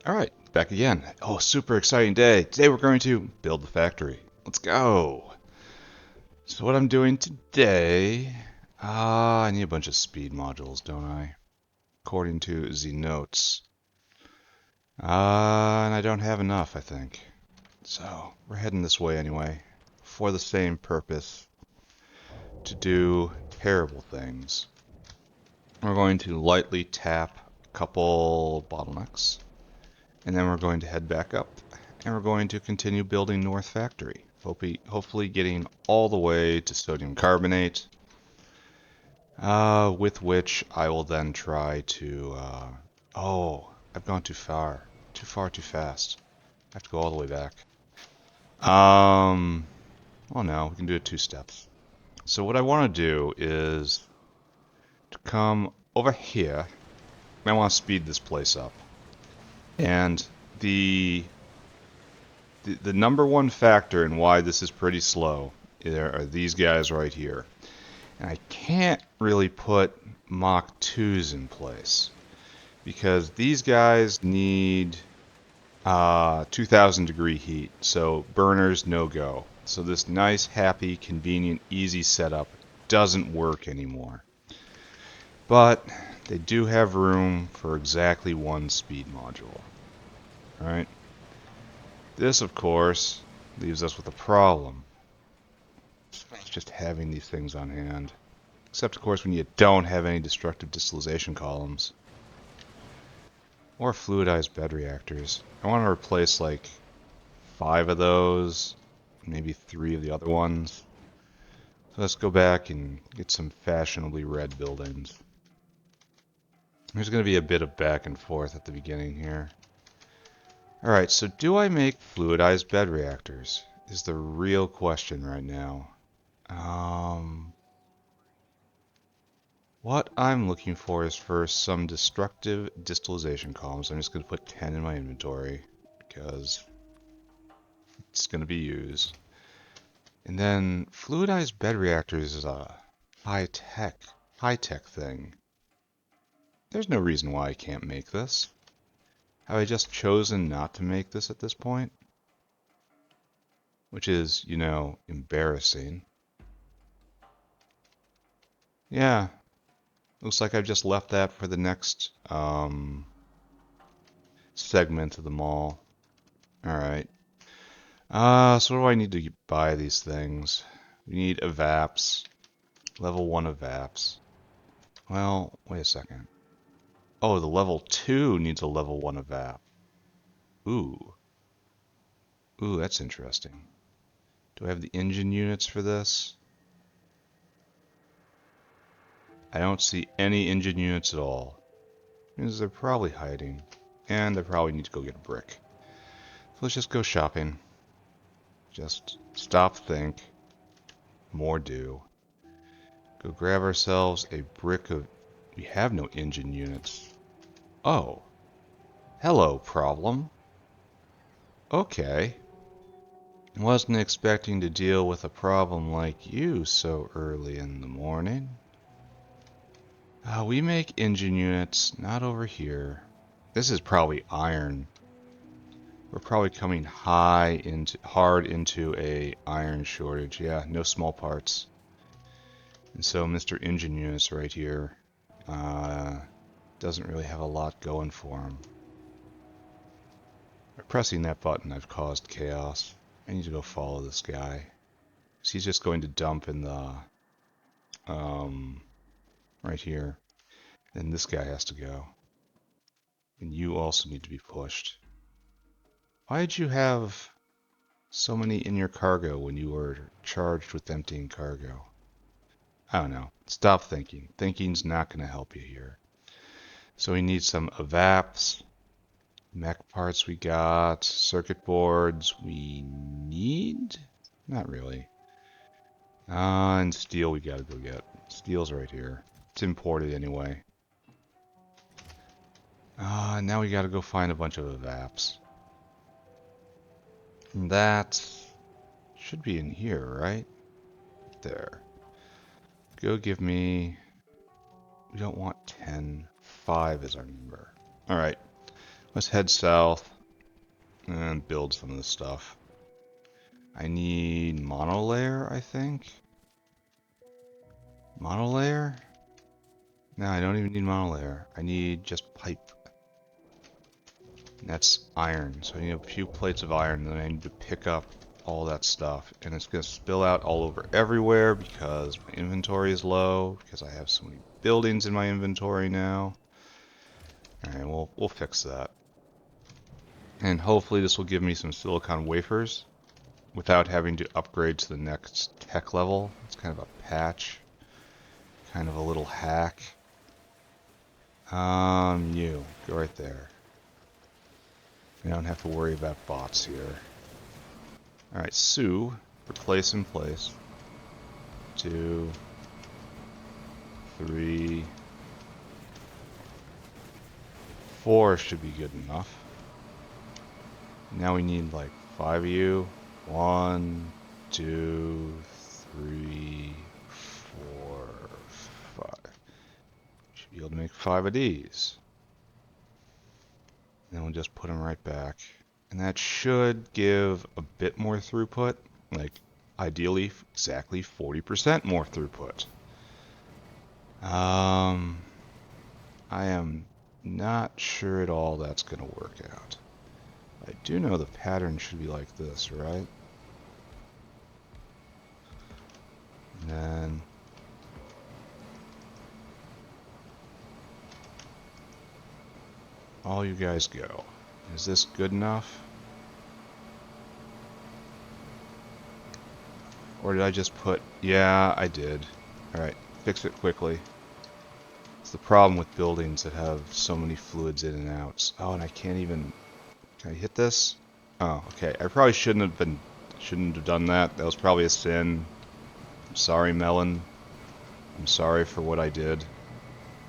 Alright, back again. Oh, super exciting day. Today we're going to build the factory. Let's go. So what I'm doing today... I need a bunch of speed modules, don't I? According to the notes. And I don't have enough, I think. So, we're heading this way anyway. For the same purpose. To do terrible things. We're going to lightly tap a couple bottlenecks. And then we're going to head back up, and we're going to continue building North Factory. Hopefully getting all the way to Sodium Carbonate, with which I will then try to... oh, I've gone too far. Too far, too fast. I have to go all the way back. Oh no, we can do it 2 steps. So what I want to do is to come over here. I want to speed this place up. And the number one factor in why this is pretty slow are these guys right here. And I can't really put Mach 2s in place because these guys need 2000 degree heat, so burners no go. So this nice, happy, convenient, easy setup doesn't work anymore. But they do have room for exactly one speed module. Alright? This, of course, leaves us with a problem. It's just having these things on hand. Except, of course, when you don't have any destructive distillation columns. Or fluidized bed reactors. I want to replace like 5 of those, maybe 3 of the other ones. So let's go back and get some fashionably red buildings. There's going to be a bit of back and forth at the beginning here. Alright, so do I make fluidized bed reactors? Is the real question right now. What I'm looking for is first some destructive distillation columns. I'm just going to put 10 in my inventory because it's going to be used. And then fluidized bed reactors is a high-tech thing. There's no reason why I can't make this. Have I just chosen not to make this at this point? Which is, you know, embarrassing. Yeah, looks like I've just left that for the next segment of the mall. Alright. So what do I need to buy these things? We need evaps. Level 1 evaps. Well, wait a second. Oh, the level 2 needs a level 1 evap. Ooh. Ooh, that's interesting. Do I have the engine units for this? I don't see any engine units at all. Means they're probably hiding. And I probably need to go get a brick. So let's just go shopping. Just stop, think. More do. Go grab ourselves a brick of... We have no engine units. Oh. Hello, problem. Okay. Wasn't expecting to deal with a problem like you so early in the morning. We make engine units, not over here. This is probably iron. We're probably coming hard into a iron shortage. Yeah, no small parts. And so Mr. Engine Units right here doesn't really have a lot going for him. By pressing that button, I've caused chaos. I need to go follow this guy. So he's just going to dump in the right here. Then this guy has to go. And you also need to be pushed. Why did you have so many in your cargo when you were charged with emptying cargo? I don't know. Stop thinking. Thinking's not going to help you here. So we need some evaps. Mech parts we got. Circuit boards we need? Not really. And steel we gotta go get. Steel's right here. It's imported anyway. Now we gotta go find a bunch of evaps. And that should be in here, right? There. Go give me... We don't want 10. 5 is our number. Alright. Let's head south and build some of this stuff. I need monolayer, I think. Monolayer? No, I don't even need monolayer. I need just pipe. And that's iron. So I need a few plates of iron, and then I need to pick up all that stuff. And it's going to spill out all over everywhere because my inventory is low, because I have so many buildings in my inventory now. Alright, we'll fix that. And hopefully this will give me some silicon wafers without having to upgrade to the next tech level. It's kind of a patch. Kind of a little hack. You. Go right there. I don't have to worry about bots here. Alright, Sue. Replace in place. 2, 3, 4 should be good enough. Now we need like 5 of you. 1, 2, 3, 4, 5. Should be able to make 5 of these. Then we'll just put them right back. And that should give a bit more throughput. Like, ideally, exactly 40% more throughput. I am not sure at all that's going to work out. I do know the pattern should be like this, right? And then all you guys go. Is this good enough? Or did I just put... Yeah, I did. Alright, fix it quickly. It's the problem with buildings that have so many fluids in and out. Oh, and I can't even... Can I hit this? Oh, okay. I probably shouldn't have done that. That was probably a sin. I'm sorry, Melon. I'm sorry for what I did.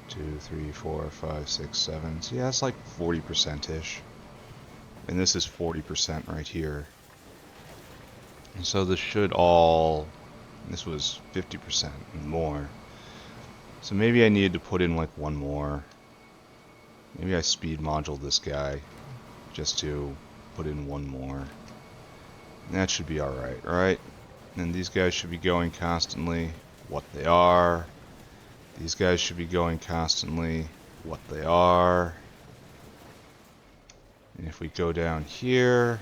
2, 3, 4, 5, 6, 7. So yeah, it's like 40%-ish. And this is 40% right here. And so this should all... This was 50% and more. So maybe I needed to put in like one more. Maybe I speed module this guy just to put in one more. And that should be alright, right? And these guys should be going constantly. What they are. These guys should be going constantly. What they are. And if we go down here,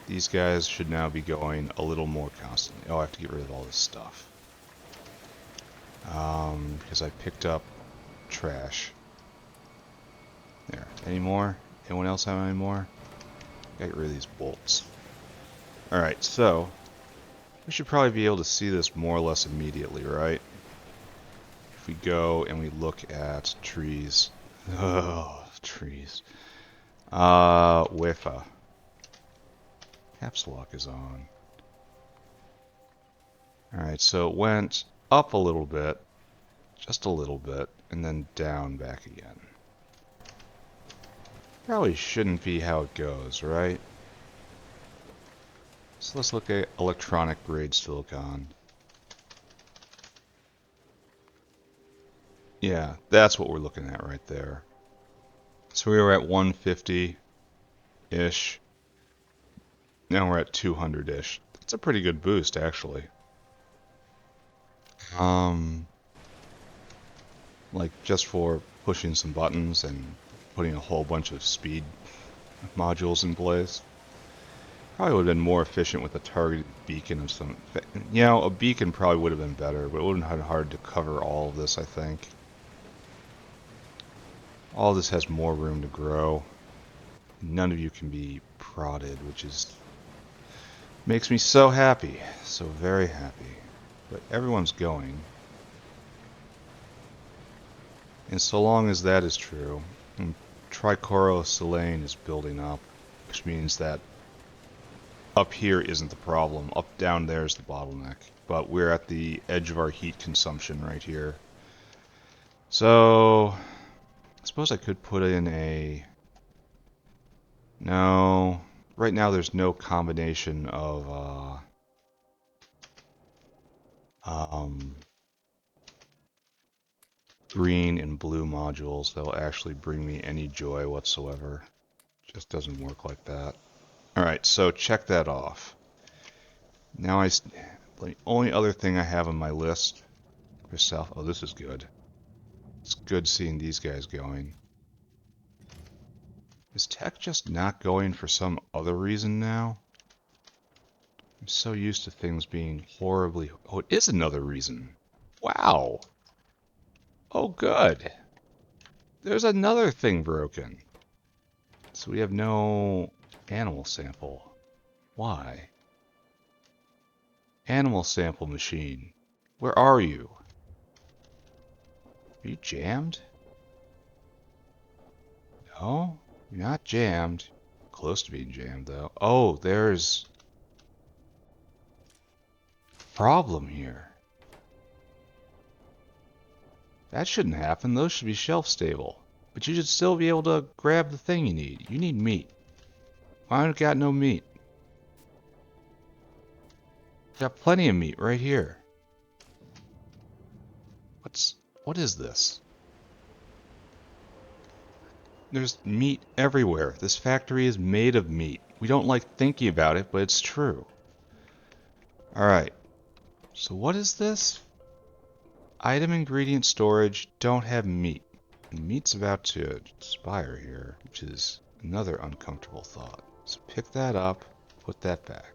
these guys should now be going a little more constantly. Oh, I have to get rid of all this stuff. Because I picked up trash. There. Any more? Anyone else have any more? Gotta get rid of these bolts. Alright, so we should probably be able to see this more or less immediately, right? If we go and we look at trees. Oh, trees. Whiffa. Caps lock is on. Alright, so it went up a little bit, just a little bit, and then down back again. Probably shouldn't be how it goes, right? So let's look at electronic grade silicon. Yeah, that's what we're looking at right there. So we were at 150-ish. Now we're at 200-ish. That's a pretty good boost, actually. Like just for pushing some buttons and putting a whole bunch of speed modules in place. Probably would have been more efficient with a targeted beacon of some... You know, a beacon probably would have been better, but it wouldn't have been hard to cover all of this, I think. All of this has more room to grow. None of you can be prodded, which is... makes me so happy. So very happy. But everyone's going. And so long as that is true, trichlorosilane is building up, which means that up here isn't the problem. Up down there is the bottleneck. But we're at the edge of our heat consumption right here. So, I suppose I could put in a... No, right now there's no combination of green and blue modules that will actually bring me any joy whatsoever. Just doesn't work like that. Alright, so check that off. Now the only other thing I have on my list for South... Oh, this is good. It's good seeing these guys going. Is tech just not going for some other reason now? I'm so used to things being horribly... Oh, it is another reason. Wow. Oh, good. There's another thing broken. So we have no animal sample. Why? Animal sample machine. Where are you? Are you jammed? No, you're not jammed. Close to being jammed, though. Oh, there's problem here. That shouldn't happen. Those should be shelf stable. But you should still be able to grab the thing you need. You need meat. I don't got no meat. Got plenty of meat right here. What is this? There's meat everywhere. This factory is made of meat. We don't like thinking about it, but it's true. Alright. So what is this? Item ingredient storage, don't have meat. Meat's about to expire here, which is another uncomfortable thought. So pick that up, put that back.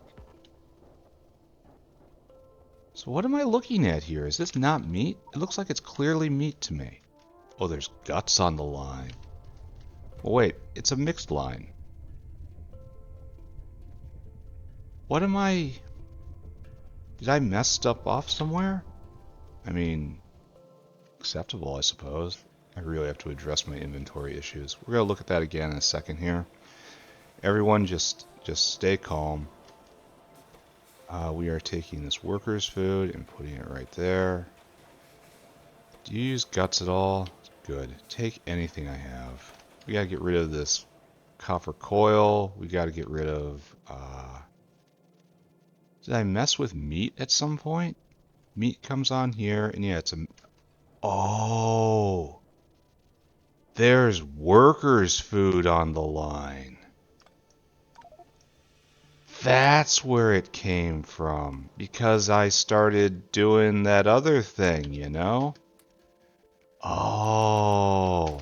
So what am I looking at here? Is this not meat? It looks like it's clearly meat to me. Oh, there's guts on the line. Well, wait, it's a mixed line. What am I... Did I mess stuff off somewhere? I mean, acceptable, I suppose. I really have to address my inventory issues. We're going to look at that again in a second here. Everyone just stay calm. We are taking this worker's food and putting it right there. Do you use guts at all? Good. Take anything I have. We gotta get rid of this copper coil. We gotta get rid of... Did I mess with meat at some point? Meat comes on here, and yeah, it's a... Oh! There's workers' food on the line. That's where it came from. Because I started doing that other thing, you know? Oh.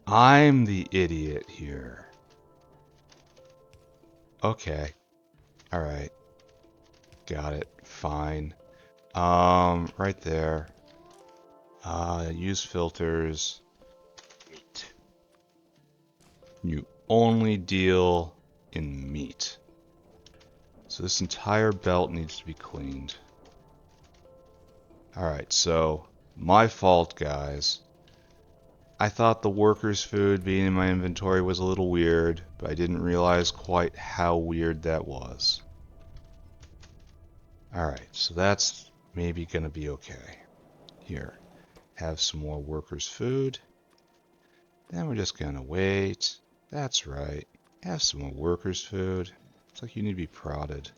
I'm the idiot here. Okay. Alright. Got it. Fine. Right there. Use filters. Meat. You only deal in meat. So this entire belt needs to be cleaned. Alright, so my fault, guys. I thought the workers' food being in my inventory was a little weird, but I didn't realize quite how weird that was. Alright, so that's maybe gonna be okay. Here, have some more workers' food. Then we're just gonna wait. That's right. Have some more workers' food. It's like you need to be prodded.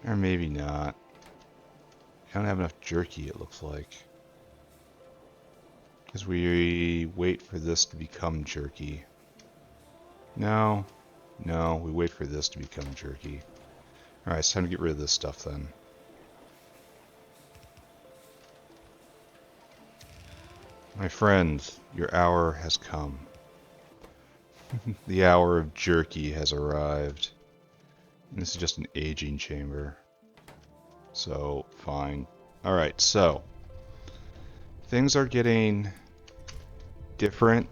Or maybe not. I don't have enough jerky, it looks like. Because we wait for this to become jerky. No. No, we wait for this to become jerky. Alright, it's time to get rid of this stuff then. My friends, your hour has come. The hour of jerky has arrived. And this is just an aging chamber. So, fine. Alright, so. Things are getting different.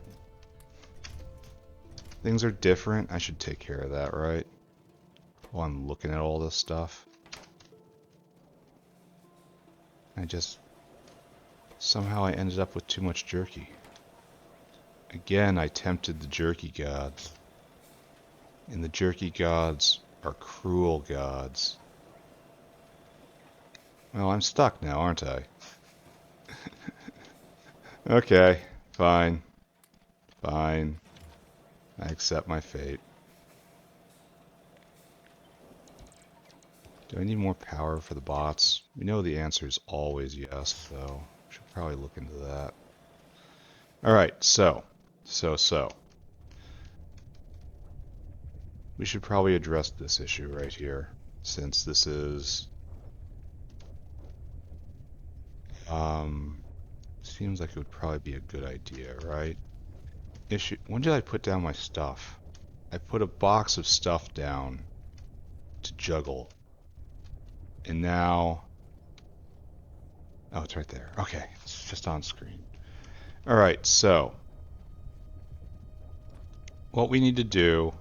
Things are different. I should take care of that, right? While I'm looking at all this stuff. Somehow I ended up with too much jerky. Again, I tempted the jerky gods. And the jerky gods are cruel gods. Well, I'm stuck now, aren't I? Okay, fine. Fine. I accept my fate. Do I need more power for the bots? We know the answer is always yes, so should Probably look into that. Alright, so. We should probably address this issue right here, since this is... seems like it would probably be a good idea, right? Issue. When did I put down my stuff? I put a box of stuff down to juggle. And now... Oh, it's right there. Okay, it's just on screen. Alright, so... what we need to do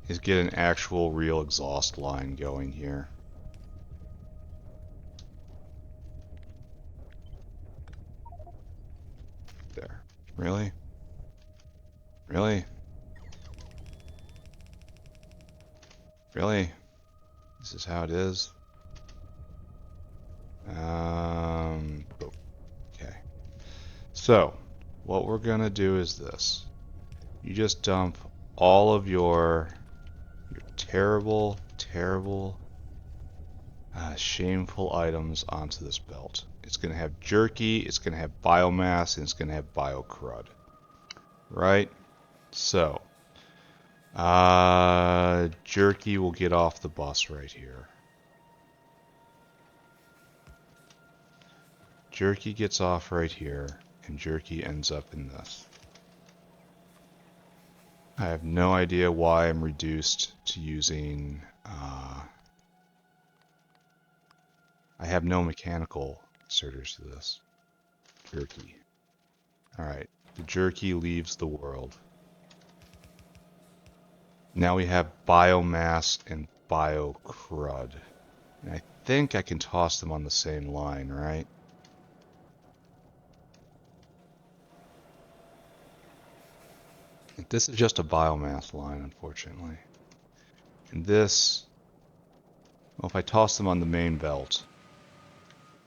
is get an actual real exhaust line going here. There. Really? Really? Really? This is how it is? Okay. So, what we're gonna do is this. You just dump all of your terrible, shameful items onto this belt. It's gonna have jerky, it's gonna have biomass, and it's gonna have biocrud. Right? So, jerky will get off the bus right here. Jerky gets off right here, and jerky ends up in this. I have no idea why I'm reduced to using... I have no mechanical inserters to this. Jerky. Alright, the jerky leaves the world. Now we have biomass and biocrud. And I think I can toss them on the same line, right? This is just a biomass line, unfortunately. And this, well, if I toss them on the main belt,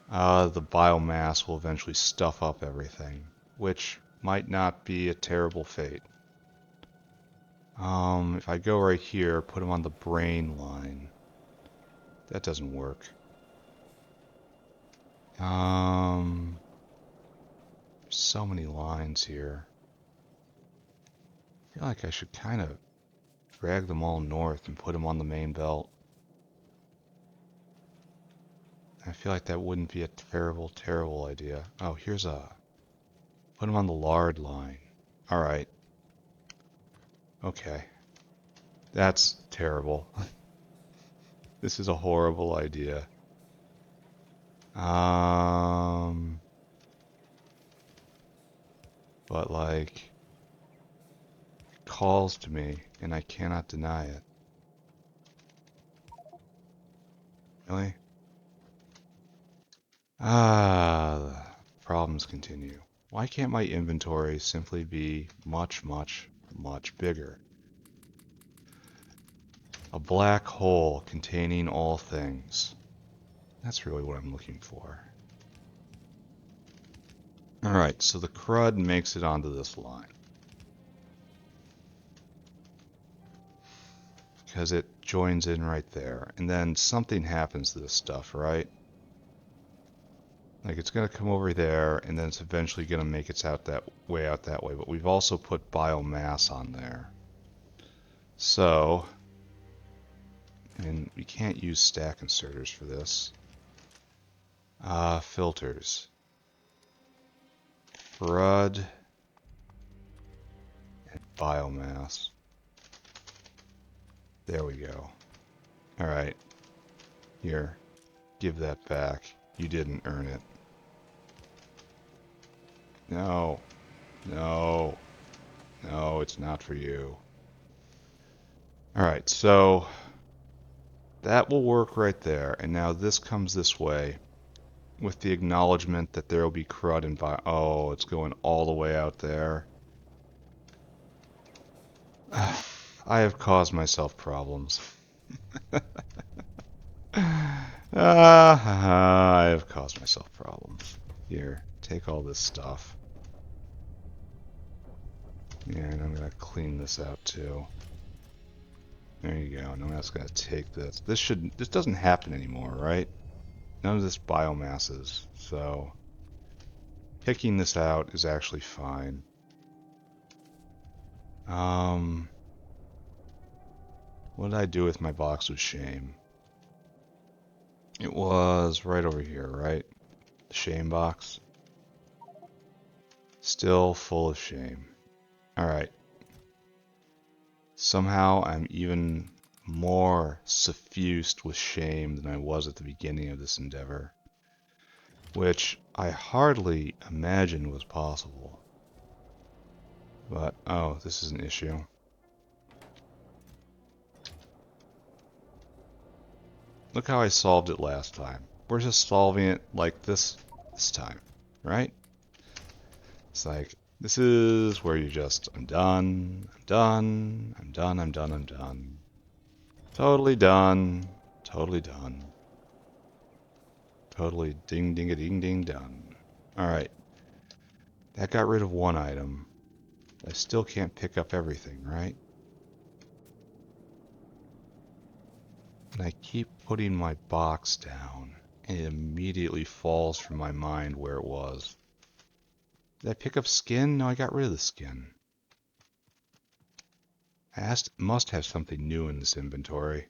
the biomass will eventually stuff up everything, which might not be a terrible fate. If I go right here, put them on the brain line, that doesn't work. There's so many lines here. I feel like I should kind of drag them all north and put them on the main belt. I feel like that wouldn't be a terrible idea. Oh, here's a... put them on the lard line. Alright. Okay. That's terrible. This is a horrible idea. But like... it calls to me, and I cannot deny it. Really? The problems continue. Why can't my inventory simply be much bigger? A black hole containing all things. That's really what I'm looking for. Alright, so the crud makes it onto this line. Because it joins in right there. And then something happens to this stuff, right? Like it's going to come over there, and then it's eventually going to make its out that way. But we've also put biomass on there. So, and we can't use stack inserters for this. Filters. Crud and biomass. There we go. Alright. Here. Give that back. You didn't earn it. No. No. No, it's not for you. Alright, so that will work right there. And now this comes this way with the acknowledgement that there will be crud and oh, it's going all the way out there. I have caused myself problems. I have caused myself problems. Here, take all this stuff. Yeah, and I'm gonna clean this out too. There you go. And I'm just gonna take this. This doesn't happen anymore, right? None of this biomasses, so picking this out is actually fine. What did I do with my box of shame? It was right over here, right? The shame box. Still full of shame. Alright. Somehow I'm even more suffused with shame than I was at the beginning of this endeavor. Which I hardly imagined was possible. But, oh, this is an issue. Look how I solved it last time. We're just solving it like this time, right? It's like, this is where you just, I'm done, I'm done, I'm done, I'm done, I'm done. Totally done, totally done. Totally ding ding a ding ding done. Alright. That got rid of one item. I still can't pick up everything, right? And I keep putting my box down, and it immediately falls from my mind where it was. Did I pick up skin? No, I got rid of the skin. I must have something new in this inventory.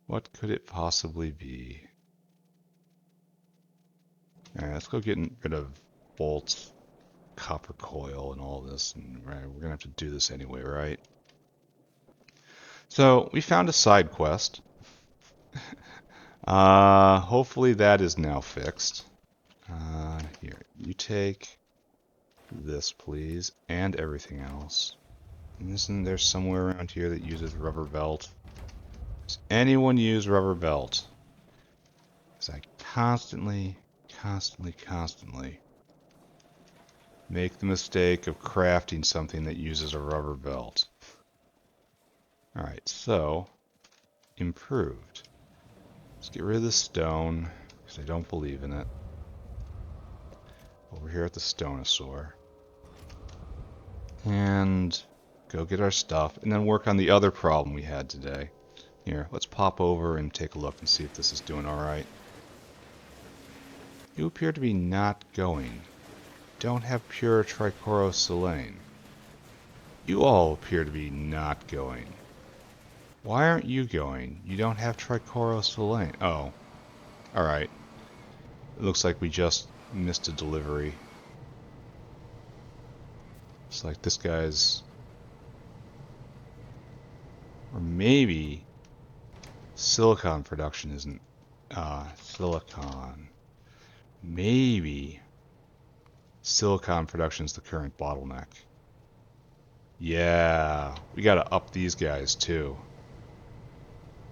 What could it possibly be? Alright, let's go get rid of bolts, copper coil, and all this. And we're going to have to do this anyway, right? So, we found a side quest. Hopefully that is now fixed. Here, you take this, please, and everything else. And isn't there somewhere around here that uses rubber belt? Does anyone use rubber belt? Because I constantly make the mistake of crafting something that uses a rubber belt. Alright, so, improved. Let's get rid of the stone, because I don't believe in it. Over here at the Stonosaur. And go get our stuff, and then work on the other problem we had today. Here, let's pop over and take a look and see if this is doing alright. You appear to be not going. Don't have pure trichlorosilane. You all appear to be not going. Why aren't you going? You don't have trichlorosilane. Oh. Alright. It looks like we just missed a delivery. It's like this guy's... Or maybe... Silicon production isn't... silicon. Maybe... Silicon production is the current bottleneck. Yeah, we gotta up these guys too.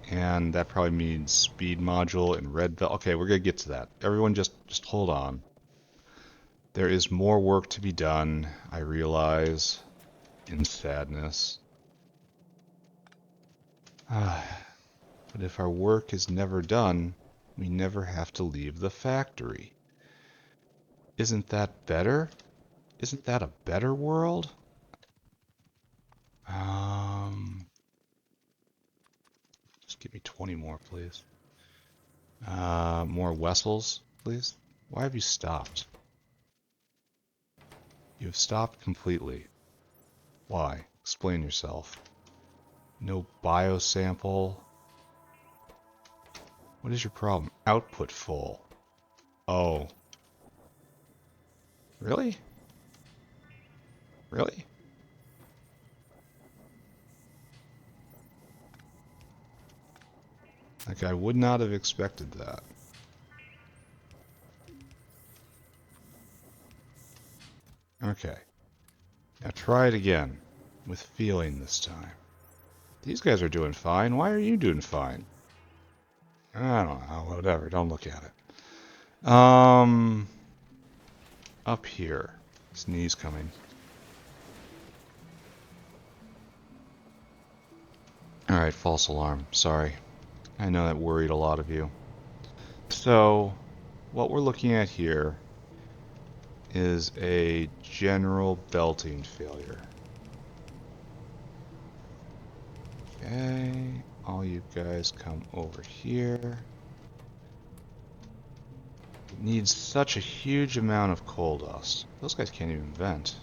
And that probably means speed module and red belt. Okay, we're gonna get to that. Everyone just hold on. There is more work to be done, I realize, in sadness. But if our work is never done, we never have to leave the factory. Isn't that better? Isn't that a better world? Just give me 20 more, please. More vessels, please. Why have you stopped? You have stopped completely. Why? Explain yourself. No biosample. What is your problem? Output full. Oh. Really? Really? Like, I would not have expected that. Okay. Now try it again. With feeling this time. These guys are doing fine. Why are you doing fine? I don't know. Whatever. Don't look at it. Up here. Sneeze coming. Alright, false alarm. Sorry. I know that worried a lot of you. So, what we're looking at here is a general belting failure. Okay, all you guys come over here. needs such a huge amount of coal dust. Those guys can't even vent.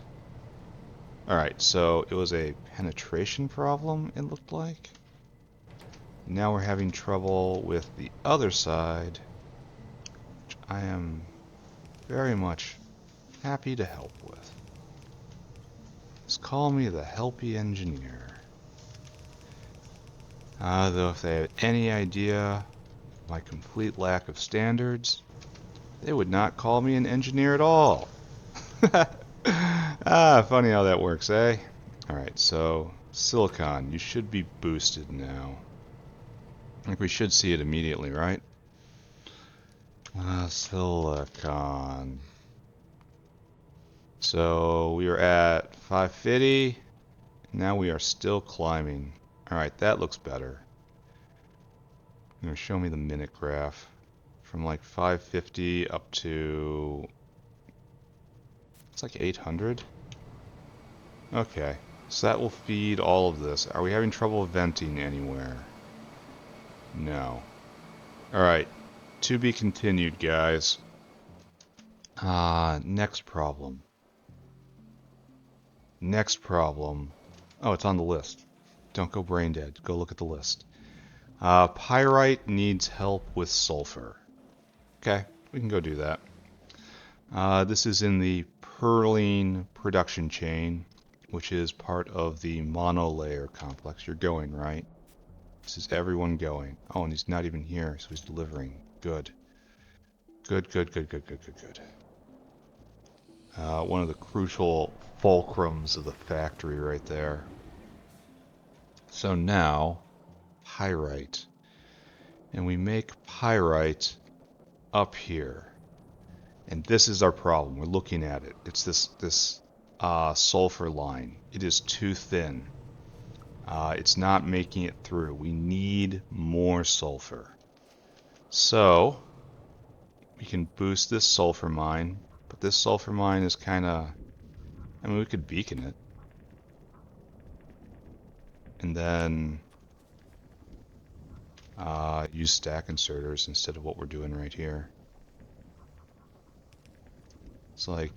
Alright, so it was a penetration problem, it looked like. Now we're having trouble with the other side, which I am very much happy to help with. Just call me the helpy engineer. Though if they had any idea my complete lack of standards, they would not call me an engineer at all. Funny how that works, eh? Alright, so silicon, you should be boosted now. I think we should see it immediately, right? Silicon. So we were at 550. Now we are still climbing. Alright, that looks better. Now show me the minute graph. From like 550 up to... it's like 800. Okay, so that will feed all of this. Are we having trouble venting anywhere? No. Alright, to be continued, guys. Next problem. Next problem. Oh, it's on the list. Don't go brain dead. Go look at the list. Pyrite needs help with sulfur. Okay, we can go do that. This is in the purline production chain, which is part of the monolayer complex. You're going, right? This is everyone going. Oh, and he's not even here, so he's delivering. Good. Good, good, good, good, good, good, good. One of the crucial fulcrums of the factory right there. So now, pyrite. And we make pyrite up here. And this is our problem. We're looking at it. It's this sulfur line. It is too thin. It's not making it through. We need more sulfur. So, we can boost this sulfur mine. But this sulfur mine is kind of... I mean, we could beacon it. And then use stack inserters instead of what we're doing right here. It's like,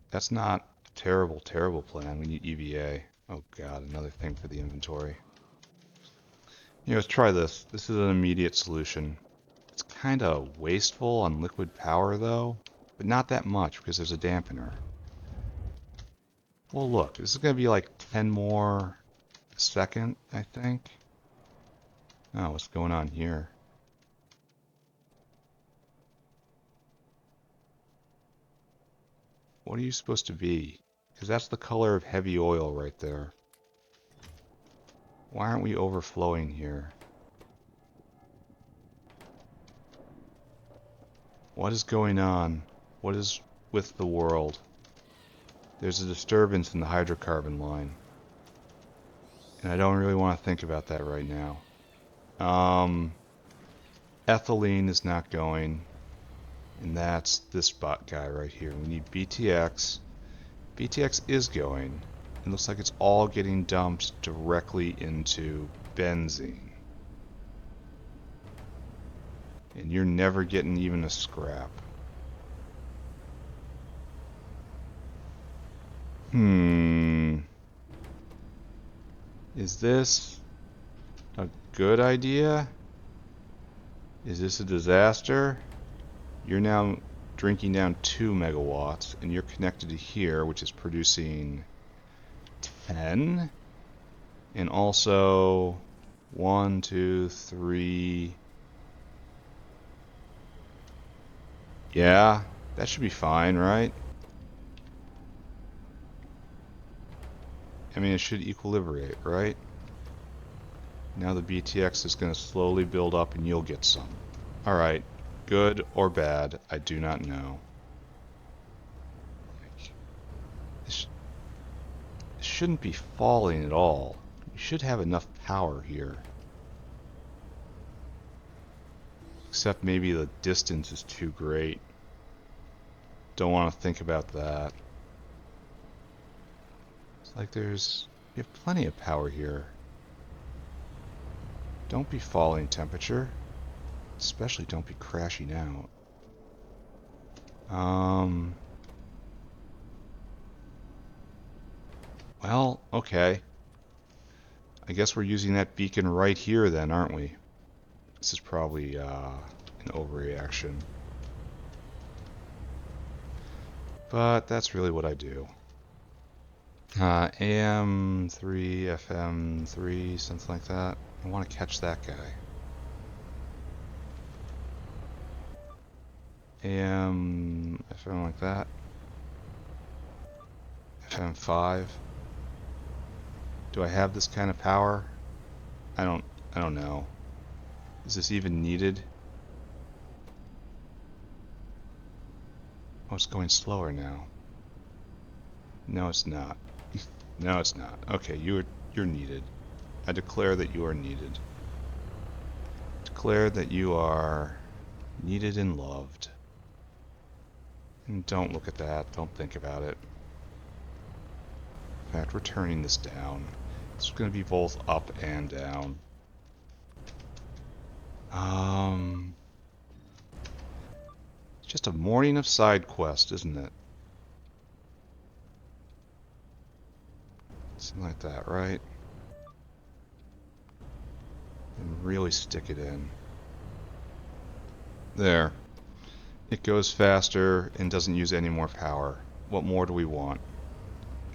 that's not a terrible, terrible plan. We need EVA. Oh god, another thing for the inventory. You know, let's try this. This is an immediate solution. It's kind of wasteful on liquid power though, but not that much because there's a dampener. Well look, this is going to be like 10 more a second, I think. Oh, what's going on here? What are you supposed to be? Because that's the color of heavy oil right there. Why aren't we overflowing here? What is going on? What is with the world? There's a disturbance in the hydrocarbon line. And I don't really want to think about that right now. Ethylene is not going. And that's this bot guy right here. We need BTX. BTX is going. It looks like it's all getting dumped directly into benzene. And you're never getting even a scrap. Is this a good idea? Is this a disaster? You're now drinking down 2 megawatts, and you're connected to here, which is producing 10. And also 1, 2, 3. Yeah, that should be fine, right? I mean, it should equilibrate, right? Now the BTX is going to slowly build up and you'll get some. Alright, good or bad, I do not know. This shouldn't be falling at all. You should have enough power here. Except maybe the distance is too great. Don't want to think about that. It's like you have plenty of power here. Don't be falling temperature. Especially don't be crashing out. Well, okay. I guess we're using that beacon right here then, aren't we? This is probably an overreaction. But that's really what I do. AM3, FM3, something like that. I want to catch that guy. AM, FM like that. FM5. Do I have this kind of power? I don't know. Is this even needed? Oh, it's going slower now. No, it's not. No, it's not. Okay, you're needed. I declare that you are needed. Declare that you are needed and loved. And don't look at that. Don't think about it. In fact, we're turning this down. It's going to be both up and down. It's just a morning of side quest, isn't it? Something like that, right? And really stick it in. There. It goes faster and doesn't use any more power. What more do we want?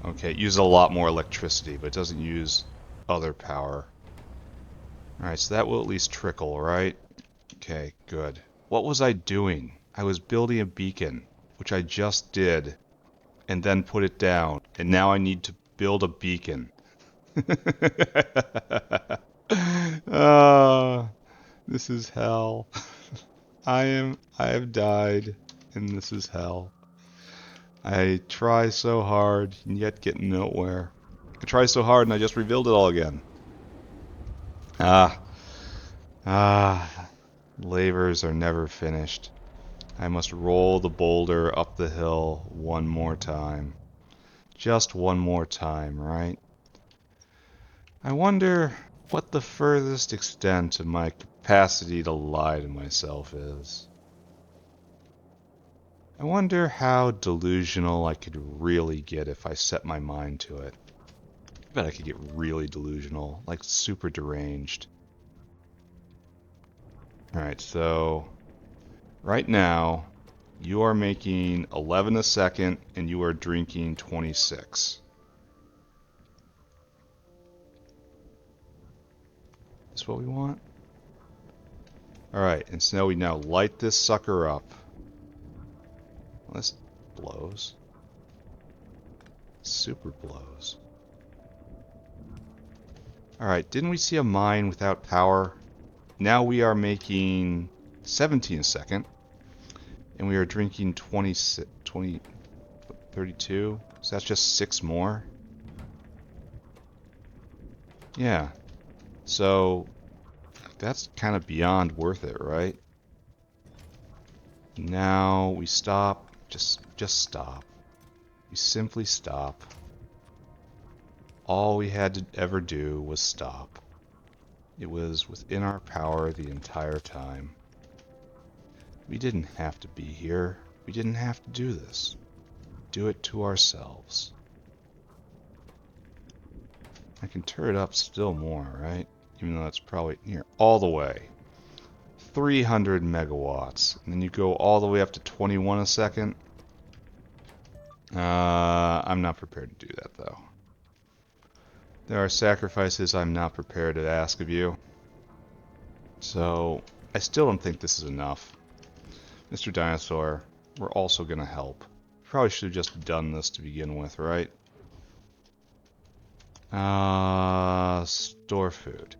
Okay, it uses a lot more electricity, but it doesn't use other power. Alright, so that will at least trickle, right? Okay, good. What was I doing? I was building a beacon, which I just did, and then put it down, and now I need to build a beacon. This is hell. I have died, and this is hell. I try so hard, and yet get nowhere. I try so hard, and I just rebuild it all again. Labors are never finished. I must roll the boulder up the hill one more time. Just one more time, right? I wonder what the furthest extent of my capacity to lie to myself is. I wonder how delusional I could really get if I set my mind to it. I bet I could get really delusional, like super deranged. Alright, so right now you are making 11 a second and you are drinking 26. Is what we want? Alright, and so we now light this sucker up. Well, this blows. Super blows. Alright, didn't we see a mine without power? Now we are making 17 a second. And we are drinking 32. So that's just 6 more. Yeah. So that's kind of beyond worth it, right? Now we stop. Just stop. We simply stop. All we had to ever do was stop. It was within our power the entire time. We didn't have to be here. We didn't have to do this. Do it to ourselves. I can turn it up still more, right? Even though that's probably here. All the way. 300 megawatts. And then you go all the way up to 21 a second. I'm not prepared to do that, though. There are sacrifices I'm not prepared to ask of you. So, I still don't think this is enough. Mr. Dinosaur, we're also going to help. Probably should have just done this to begin with, right? Store food.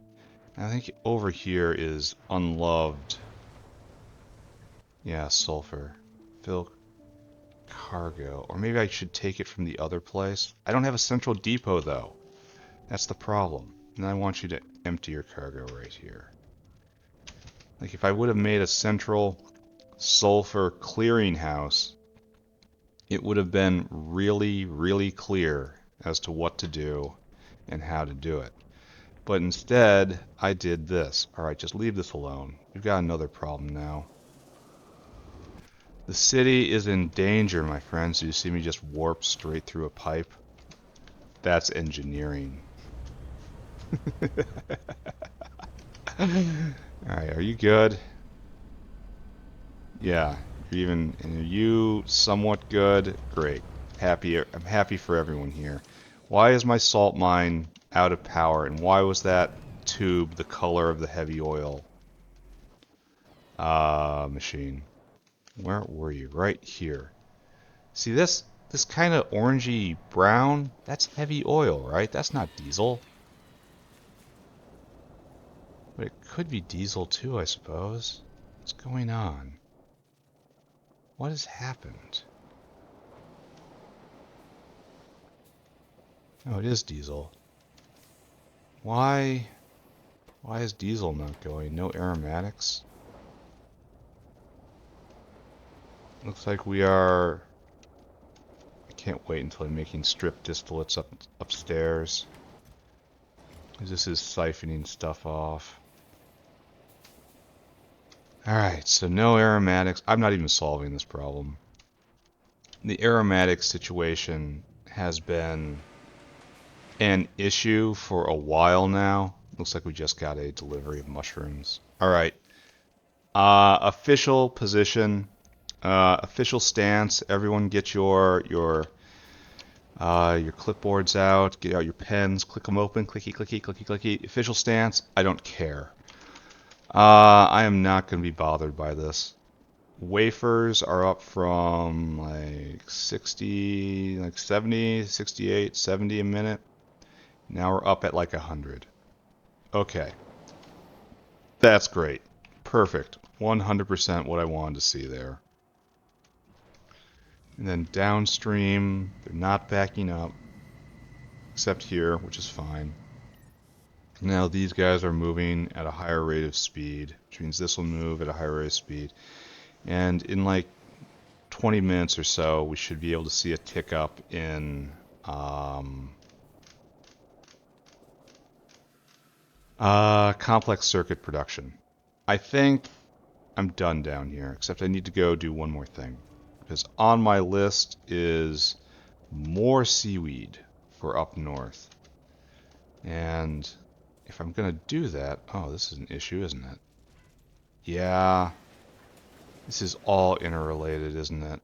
I think over here is unloved. Yeah, sulfur. Fill cargo. Or maybe I should take it from the other place. I don't have a central depot, though. That's the problem. And I want you to empty your cargo right here. Like, if I would have made a central sulfur clearinghouse, it would have been really, really clear as to what to do and how to do it. But instead, I did this. Alright, just leave this alone. We've got another problem now. The city is in danger, my friends. You see me just warp straight through a pipe? That's engineering. Alright, are you good? Yeah, are you somewhat good? Great. I'm happy for everyone here. Why is my salt mine out of power, and why was that tube the color of the heavy oil machine? Where were you? Right here. See this kind of orangey brown? That's heavy oil, right? That's not diesel. But it could be diesel too, I suppose. What's going on? What has happened? Oh, it is diesel. Why is diesel not going? No aromatics? Looks like we are... I can't wait until I'm making strip distillates upstairs. This is siphoning stuff off. Alright, so no aromatics. I'm not even solving this problem. The aromatic situation has been an issue for a while now. Looks like we just got a delivery of mushrooms. Alright. Official position. Official stance. Everyone get your clipboards out. Get out your pens. Click them open. Clicky, clicky, clicky, clicky. Official stance. I don't care. I am not going to be bothered by this. Wafers are up from like 60, like 70, 68, 70 a minute. Now we're up at like 100. Okay. That's great. Perfect. 100% what I wanted to see there. And then downstream, they're not backing up. Except here, which is fine. Now these guys are moving at a higher rate of speed, which means this will move at a higher rate of speed. And in like 20 minutes or so, we should be able to see a tick up in complex circuit production. I think I'm done down here, except I need to go do one more thing. Because on my list is more seaweed for up north. And if I'm going to do that... Oh, this is an issue, isn't it? Yeah. This is all interrelated, isn't it?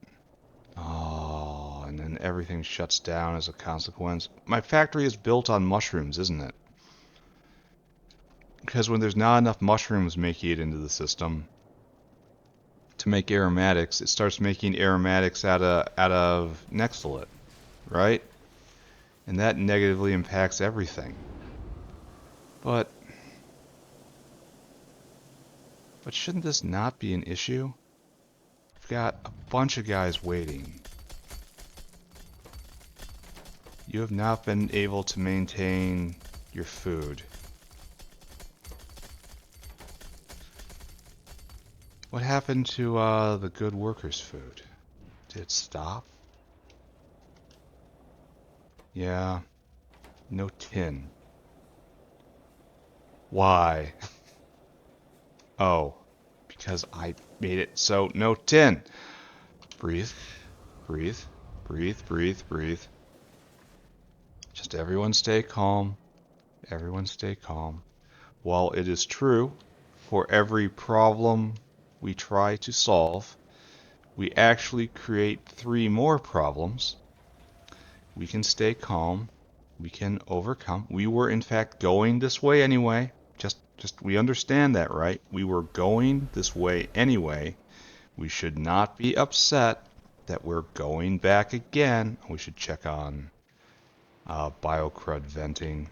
Oh, and then everything shuts down as a consequence. My factory is built on mushrooms, isn't it? Because when there's not enough mushrooms making it into the system to make aromatics, it starts making aromatics out of nextolate, right? And that negatively impacts everything. But shouldn't this not be an issue? We've got a bunch of guys waiting. You have not been able to maintain your food. What happened to the good workers' food? Did it stop? Yeah. No tin. Why? Oh, because I made it so no tin. Breathe, breathe, breathe, breathe, breathe. Just everyone stay calm. Everyone stay calm. While it is true, for every problem we try to solve, we actually create 3 more problems. We can stay calm. We can overcome. We were in fact going this way anyway. Just we understand that, right? We were going this way anyway. We should not be upset that we're going back again. We should check on biocrud venting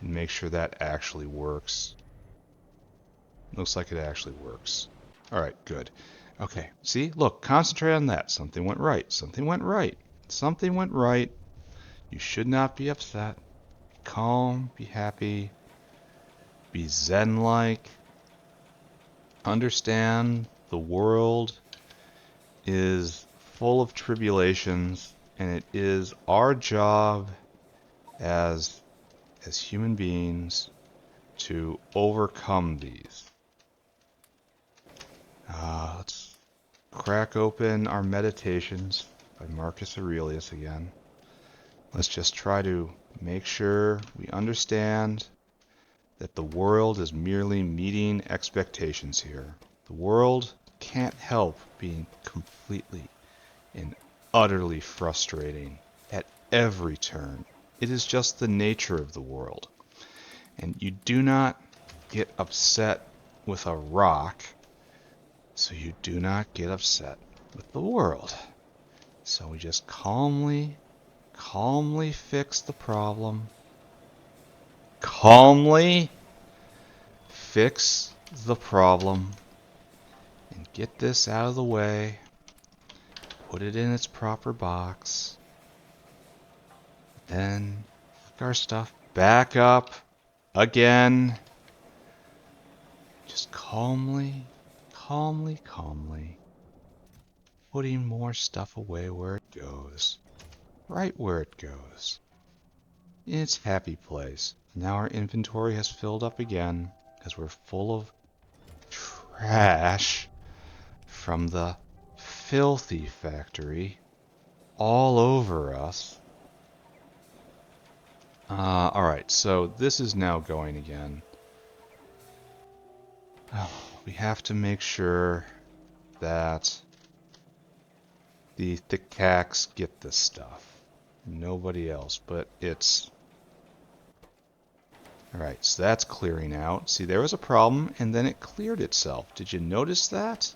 and make sure that actually works. Looks like it actually works. Alright, good. Okay, see? Look, concentrate on that. Something went right. Something went right. Something went right. You should not be upset. Be calm, be happy, be zen-like. Understand the world is full of tribulations, and it is our job as human beings to overcome these. crack open our Meditations by Marcus Aurelius again. Let's just try to make sure we understand that the world is merely meeting expectations here. The world can't help being completely and utterly frustrating at every turn. It is just the nature of the world. And you do not get upset with a rock, so you do not get upset with the world. So we just calmly fix the problem. Calmly fix the problem and get this out of the way. Put it in its proper box. Then pick our stuff back up again. Just calmly putting more stuff away where it goes. Right where it goes. In its happy place. Now our inventory has filled up again because we're full of trash from the filthy factory all over us. Alright, so this is now going again. We have to make sure that the thick-cacks get this stuff. Nobody else, but it's... Alright, so that's clearing out. See, there was a problem, and then it cleared itself. Did you notice that?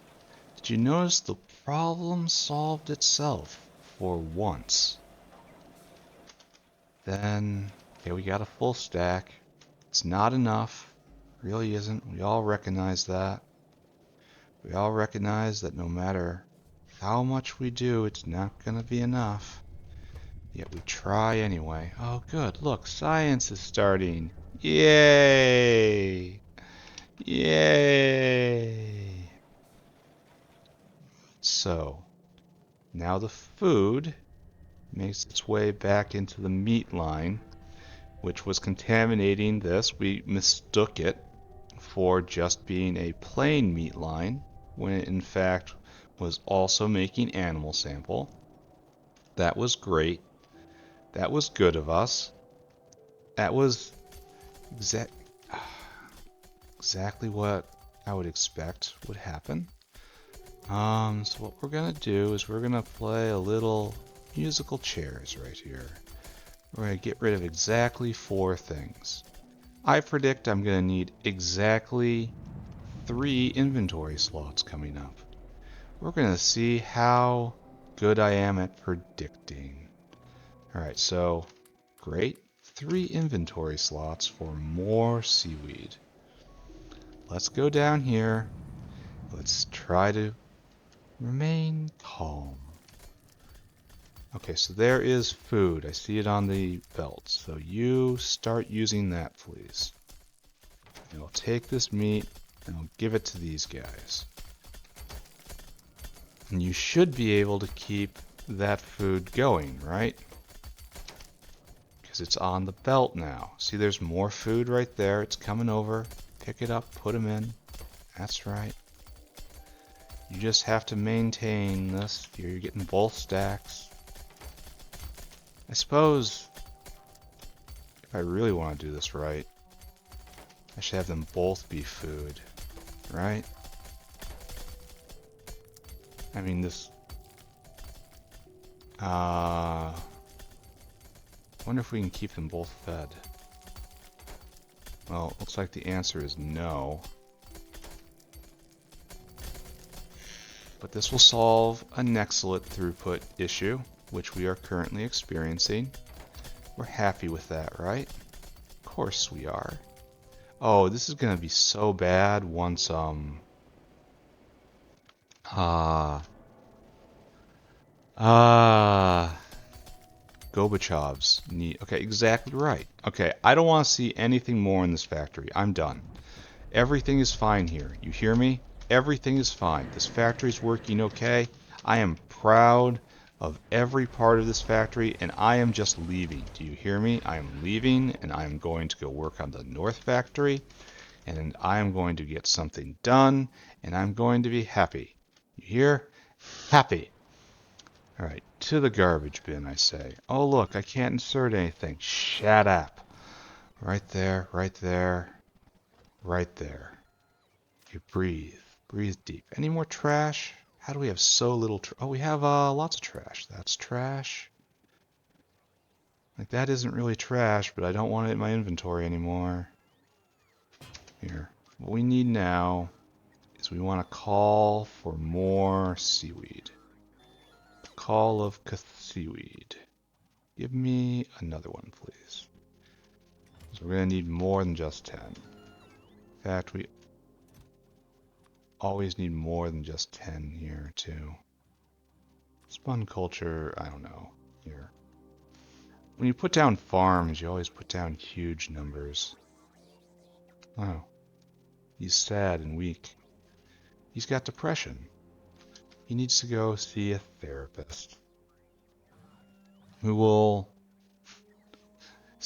Did you notice the problem solved itself for once? Then, okay, we got a full stack. It's not enough. Really isn't. We all recognize that. We all recognize that no matter how much we do, it's not going to be enough. Yet we try anyway. Oh, good. Look, science is starting. Yay! Yay! So, now the food makes its way back into the meat line, which was contaminating this. We mistook it for just being a plain meat line, when it in fact was also making animal sample. That was great. That was good of us. That was exactly what I would expect would happen. So what we're gonna do is we're gonna play a little musical chairs right here. We're gonna get rid of exactly 4 things. I predict I'm gonna need exactly 3 inventory slots coming up. We're gonna see how good I am at predicting. Alright, so great. 3 inventory slots for more seaweed. Let's go down here. Let's try to remain calm. Okay, so there is food. I see it on the belt. So you start using that, please. And I'll take this meat and I'll give it to these guys. And you should be able to keep that food going, right? Because it's on the belt now. See, there's more food right there. It's coming over. Pick it up, put them in. That's right. You just have to maintain this. You're getting both stacks. I suppose if I really want to do this right, I should have them both be food, right? I mean, this... wonder if we can keep them both fed. Well, looks like the answer is no. But this will solve a Nextlet throughput issue, which we are currently experiencing. We're happy with that, right? Of course we are. Oh, this is gonna be so bad once, Gobachovs need... Okay, exactly right. Okay, I don't want to see anything more in this factory. I'm done. Everything is fine here. You hear me? Everything is fine. This factory is working okay. I am proud of every part of this factory, and I am just leaving. Do you hear me? I am leaving, and I am going to go work on the North Factory, and I am going to get something done, and I'm going to be happy. You hear? Happy. Alright, to the garbage bin, I say. Oh, look, I can't insert anything. Shut up. Right there, right there, right there. You breathe. Breathe deep. Any more trash? How do we have so little oh, we have lots of trash. That's trash. Like, that isn't really trash, but I don't want it in my inventory anymore. Here. What we need now is we want to call for more seaweed. Call of seaweed. Give me another one, please. So we're going to need more than just 10. In fact, we always need more than just 10 here, too. Spun culture, I don't know. Here. When you put down farms, you always put down huge numbers. Oh. He's sad and weak. He's got depression. He needs to go see a therapist who will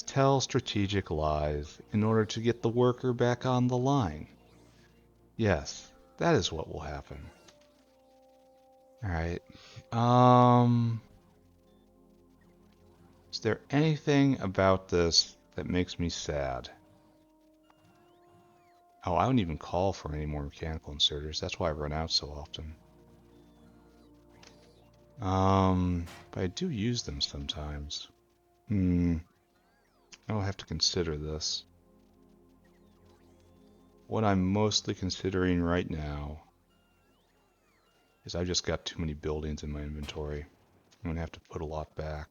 tell strategic lies in order to get the worker back on the line. Yes, that is what will happen. Alright. Is there anything about this that makes me sad? Oh, I wouldn't even call for any more mechanical inserters. That's why I run out so often. But I do use them sometimes. I'll have to consider this. What I'm mostly considering right now is I've just got too many buildings in my inventory. I'm going to have to put a lot back.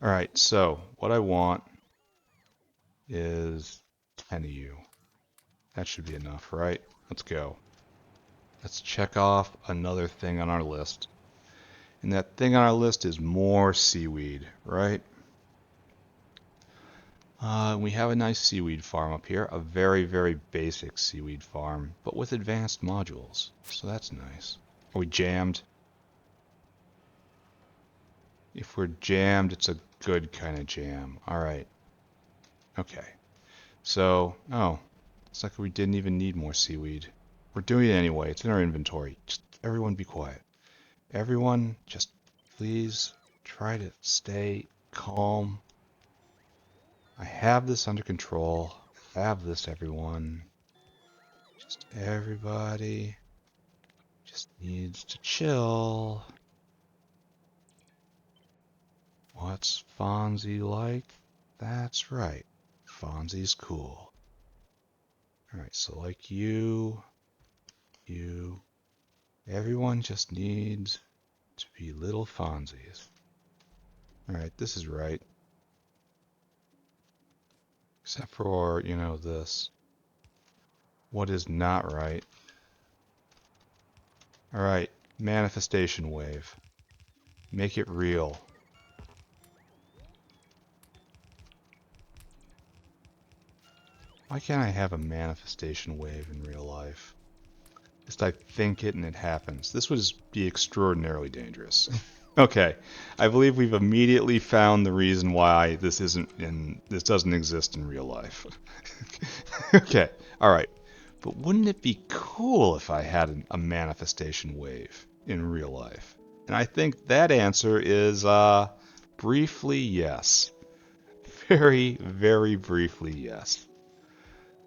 Alright, so what I want is 10 of you. That should be enough, right? Let's go. Let's check off another thing on our list. And that thing on our list is more seaweed, right? We have a nice seaweed farm up here. A very, very basic seaweed farm, but with advanced modules. So that's nice. Are we jammed? If we're jammed, it's a good kind of jam. Alright. Okay. So, oh, it's like we didn't even need more seaweed. We're doing it anyway. It's in our inventory. Just everyone be quiet. Everyone, just please try to stay calm. I have this under control. I have this, everyone. Just everybody just needs to chill. What's Fonzie like? That's right. Fonzie's cool. Alright, so like you, everyone just needs to be little Fonzies. Alright, this is right. Except for, you know, this. What is not right? Alright, manifestation wave. Make it real. Why can't I have a manifestation wave in real life? Just I think it and it happens. This would be extraordinarily dangerous. Okay, I believe we've immediately found the reason why this doesn't exist in real life. Okay, all right. But wouldn't it be cool if I had a manifestation wave in real life? And I think that answer is briefly yes. Very, very briefly yes.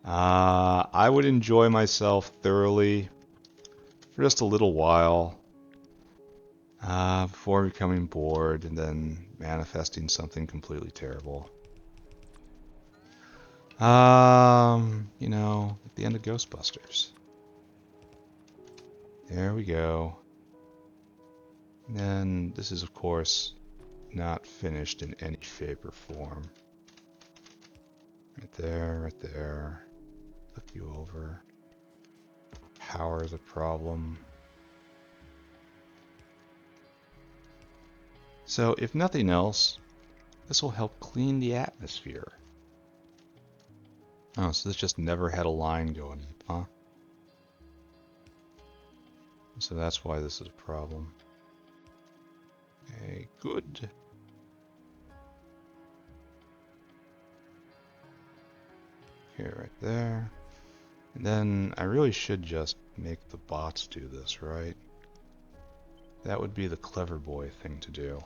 I would enjoy myself thoroughly for just a little while before becoming bored and then manifesting something completely terrible. You know, at the end of Ghostbusters. There we go. And then this is, of course, not finished in any shape or form. Right there, right there. Flip you over. Power is a problem. So, if nothing else, this will help clean the atmosphere. Oh, so this just never had a line going, huh? So that's why this is a problem. Okay, good. Here, right there. And then I really should just make the bots do this, right? That would be the clever boy thing to do.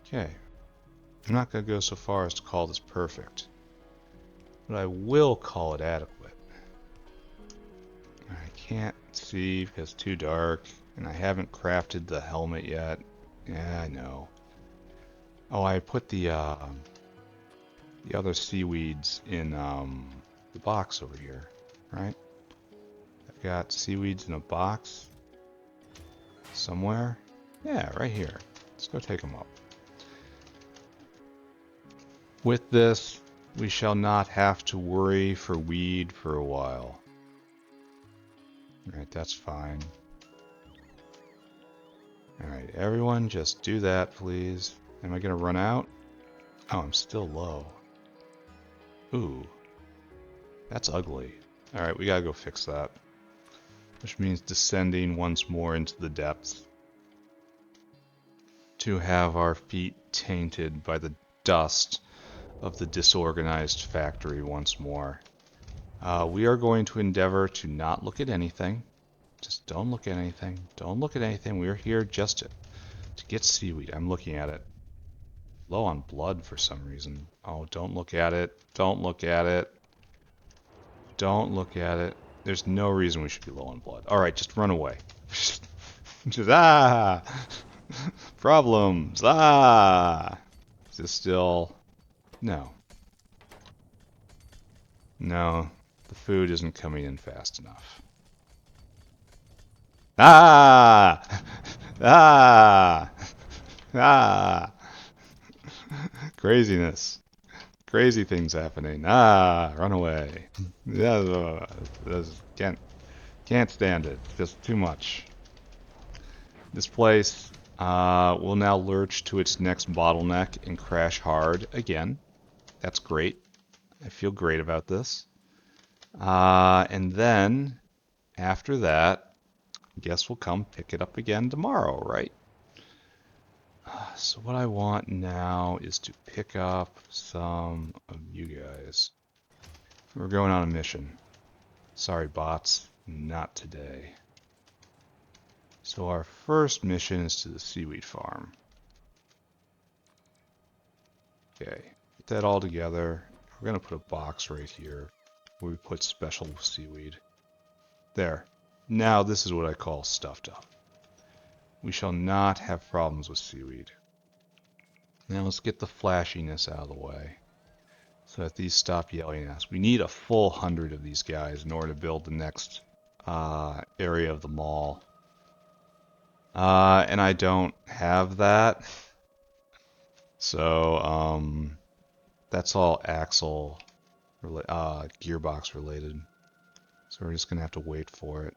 Okay. I'm not going to go so far as to call this perfect, but I will call it adequate. I can't see because it's too dark, and I haven't crafted the helmet yet. Yeah, I know. Oh, I put the other seaweeds in the box over here, right? I've got seaweeds in a box somewhere. Yeah, right here. Let's go take them up. With this, we shall not have to worry for weed for a while. Alright, that's fine. Alright, everyone just do that, please. Am I gonna run out? Oh, I'm still low. Ooh. That's ugly. Alright, we gotta go fix that. Which means descending once more into the depths. To have our feet tainted by the dust of the disorganized factory once more. We are going to endeavor to not look at anything. Just don't look at anything. Don't look at anything. We're here just to get seaweed. I'm looking at it. Low on blood for some reason. Oh, don't look at it. Don't look at it. Don't look at it. There's no reason we should be low on blood. Alright, just run away. Just, problems, Is this still... No. No, the food isn't coming in fast enough. Ah! Ah! Ah! Craziness. Crazy things happening. Ah! Run away. Yeah, can't stand it. Just too much. This place will now lurch to its next bottleneck and crash hard again. That's great. I feel great about this. And then, after that, I guess we'll come pick it up again tomorrow, right? So what I want now is to pick up some of you guys. We're going on a mission. Sorry, bots, not today. So our first mission is to the seaweed farm. Okay, get that all together. We're going to put a box right here where we put special seaweed. There. Now this is what I call stuffed up. We shall not have problems with seaweed. Now let's get the flashiness out of the way so that these stop yelling at us. We need a full 100 of these guys in order to build the next area of the mall. And I don't have that. So that's all axle gearbox related. So we're just going to have to wait for it.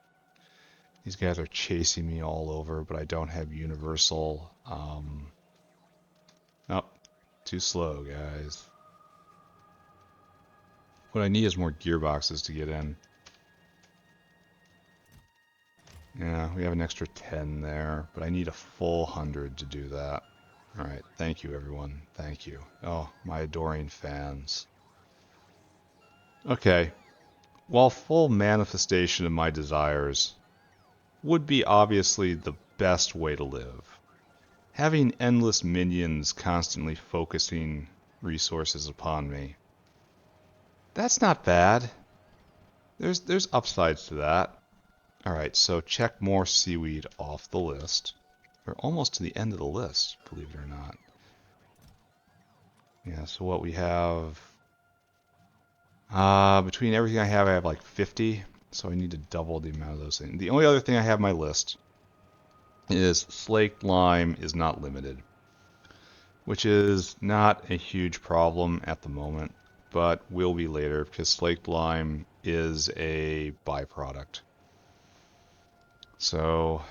These guys are chasing me all over, but I don't have universal. Oh, too slow, guys. What I need is more gearboxes to get in. Yeah, we have an extra 10 there, but I need a full 100 to do that. Alright, thank you everyone. Thank you. Oh, my adoring fans. Okay. While full manifestation of my desires would be obviously the best way to live, having endless minions constantly focusing resources upon me, that's not bad. There's upsides to that. Alright, so check more seaweed off the list. We're almost to the end of the list, believe it or not. Yeah, so what we have... between everything I have like 50. So I need to double the amount of those things. The only other thing I have on my list is slaked lime is not limited. Which is not a huge problem at the moment, but will be later because slaked lime is a byproduct. So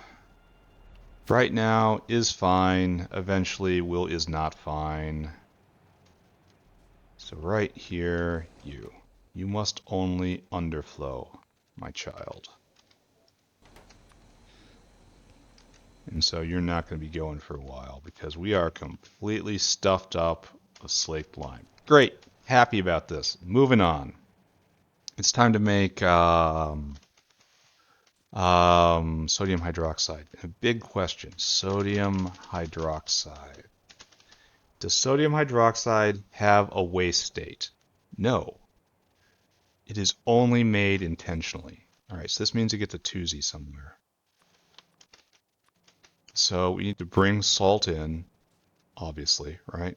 right now is fine, eventually is not fine. So right here, you must only underflow, my child. And so you're not going to be going for a while because we are completely stuffed up with slaked lime. Great, happy about this. Moving on. It's time to make Sodium hydroxide. A big question. Sodium hydroxide. Does sodium hydroxide have a waste state? No. It is only made intentionally. All right, so this means it gets a 2Z somewhere. So we need to bring salt in, obviously, right?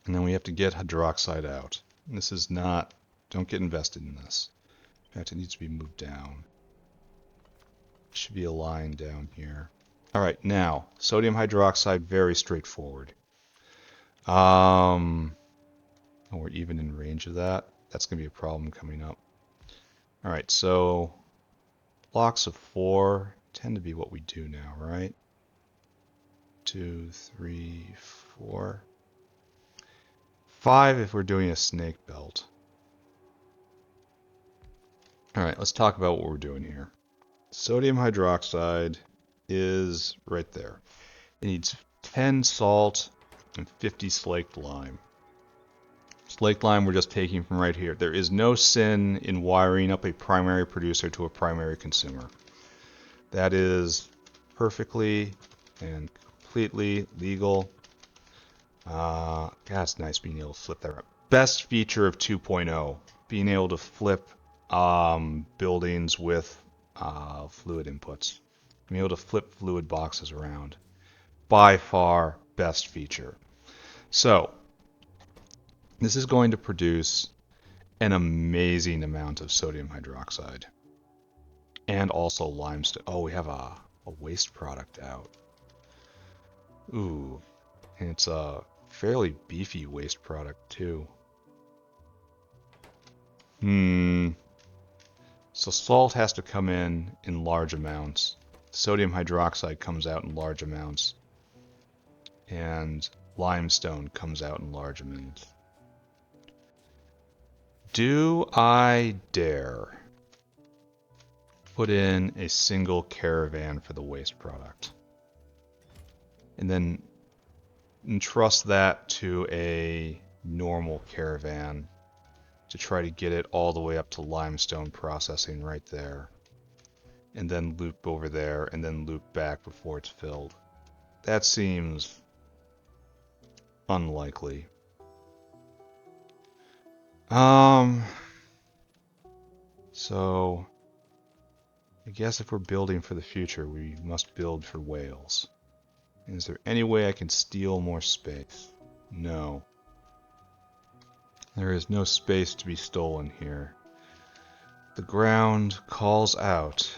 And then we have to get hydroxide out. And this is not, don't get invested in this. In fact, it needs to be moved down. It should be a line down here. All right, now, sodium hydroxide, very straightforward. Oh, we're even in range of that. That's going to be a problem coming up. All right, so blocks of 4 tend to be what we do now, right? 2, 3, 4. 5 if we're doing a snake belt. All right, let's talk about what we're doing here. Sodium hydroxide is right there. It needs 10 salt and 50 slaked lime. Slaked lime we're just taking from right here. There is no sin in wiring up a primary producer to a primary consumer. That is perfectly and completely legal. God, it's nice being able to flip that around. Best feature of 2.0, being able to flip buildings with fluid inputs. Being able to flip fluid boxes around. By far, best feature. So, this is going to produce an amazing amount of sodium hydroxide. And also limestone. Oh, we have a waste product out. Ooh, and it's a fairly beefy waste product too. So salt has to come in large amounts. Sodium hydroxide comes out in large amounts. And limestone comes out in large amounts. Do I dare put in a single caravan for the waste product? And then entrust that to a normal caravan to try to get it all the way up to limestone processing right there. And then loop over there and then loop back before it's filled. That seems unlikely. So I guess if we're building for the future, we must build for whales. Is there any way I can steal more space? No. There is no space to be stolen here. The ground calls out.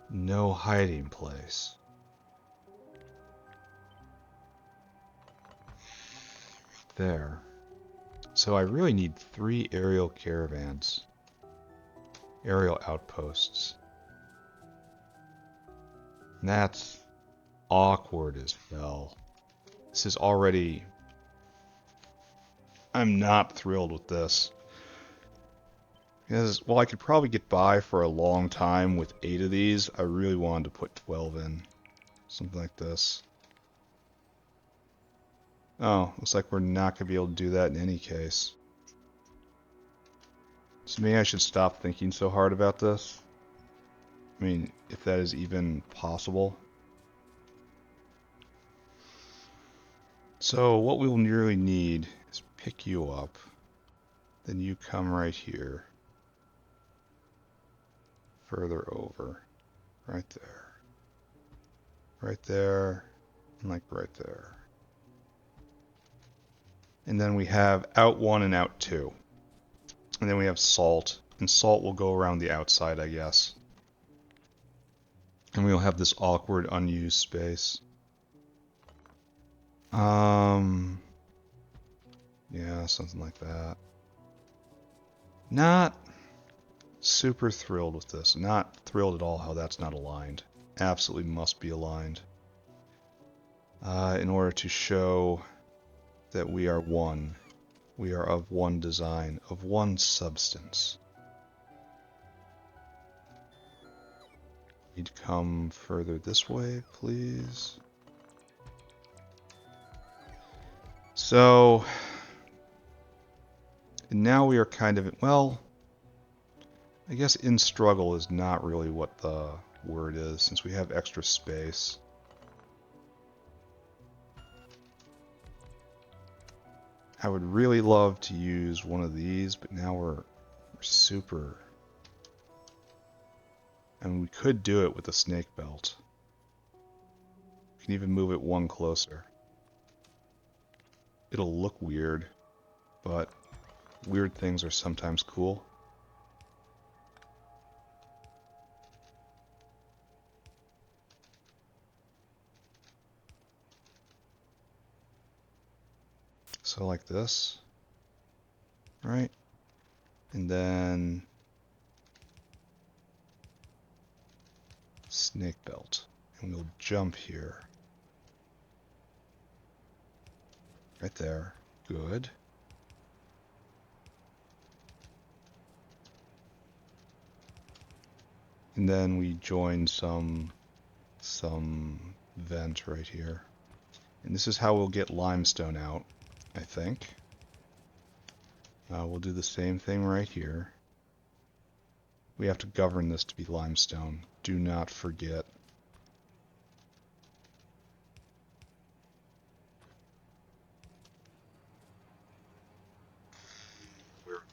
No hiding place. There. So I really need 3 aerial caravans. Aerial outposts. And that's awkward as hell. This is already... I'm not thrilled with this. Because, well, I could probably get by for a long time with 8 of these. I really wanted to put 12 in. Something like this. Oh, looks like we're not going to be able to do that in any case. So maybe I should stop thinking so hard about this. I mean, if that is even possible. So what we'll really need is pick you up. Then you come right here. Further over. Right there. Right there. And like right there. And then we have out 1 and out 2. And then we have salt. And salt will go around the outside, I guess. And we'll have this awkward unused space. Yeah, something like that. Not super thrilled with this. Not thrilled at all how that's not aligned. Absolutely must be aligned. In order to show that we are one. We are of one design, of one substance. Need to come further this way, please. So, now we are kind of, well, I guess in struggle is not really what the word is, since we have extra space. I would really love to use one of these, but now we're super... And we could do it with a snake belt. We can even move it one closer. It'll look weird, but weird things are sometimes cool. So like this, right? And then snake belt. And we'll jump here. Right there. Good. And then we join some vent right here. And this is how we'll get limestone out, I think. We'll do the same thing right here. We have to govern this to be limestone. Do not forget.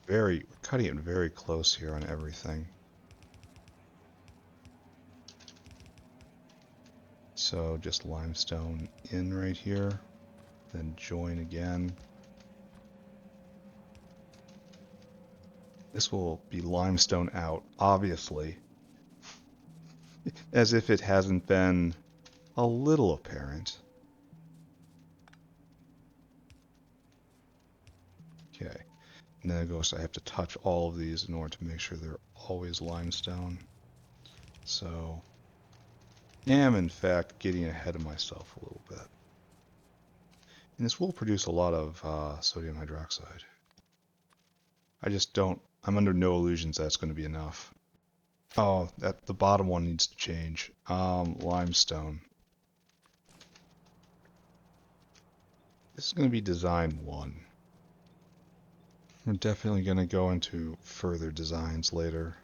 We're cutting it very close here on everything. So just limestone in right here, then join again. This will be limestone out, obviously, as if it hasn't been a little apparent. Okay, and then it goes, I have to touch all of these in order to make sure they're always limestone. So, am in fact getting ahead of myself a little bit. And this will produce a lot of sodium hydroxide. I just don't, I'm under no illusions that's going to be enough. Oh, the bottom one needs to change. Limestone. This is going to be design 1. We're definitely going to go into further designs later.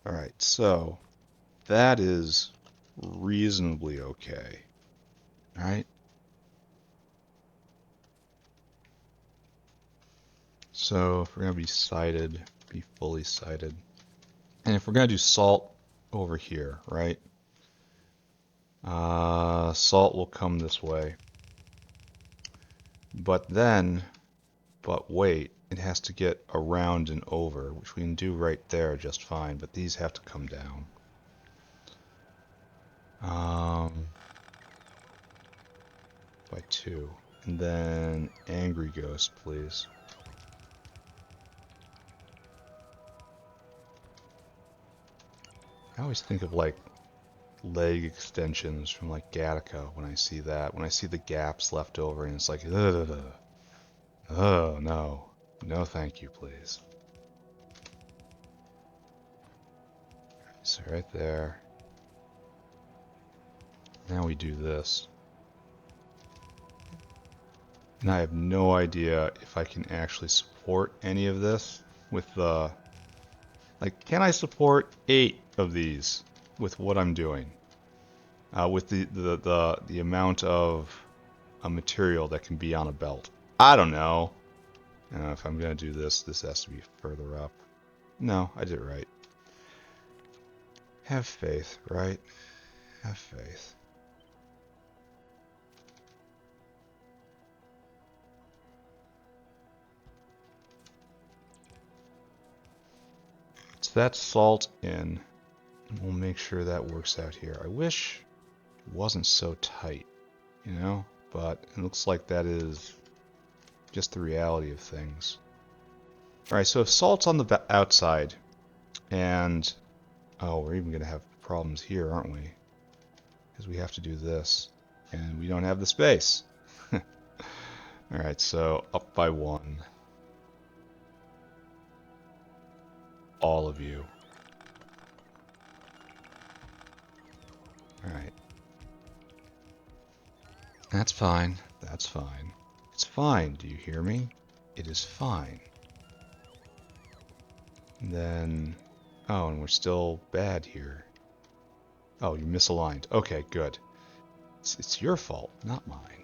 Alright, so that is reasonably okay. Alright? So if we're going to be sighted, be fully sighted. And if we're going to do salt over here, right? Salt will come this way. But wait, it has to get around and over, which we can do right there just fine, but these have to come down. By 2. And then Angry Ghost, please. I always think of like leg extensions from like Gattaca when I see that. When I see the gaps left over and it's like, ugh. Oh, no. No, thank you, please. So right there. Now we do this. And I have no idea if I can actually support any of this with the... Like, can I support 8 of these with what I'm doing? With the amount of a material that can be on a belt. I don't know. If I'm going to do this, this has to be further up. No, I did it right. Have faith, right? Have faith. So that's salt in. We'll make sure that works out here. I wish it wasn't so tight, you know? But it looks like that is just the reality of things. Alright, so if salt's on the outside, and... Oh, we're even going to have problems here, aren't we? Because we have to do this, and we don't have the space. Alright, so up by 1. All of you. Alright. That's fine. That's fine. It's fine. Do you hear me? It is fine. And then, oh, and we're still bad here. Oh, you're misaligned. Okay, good. It's your fault, not mine.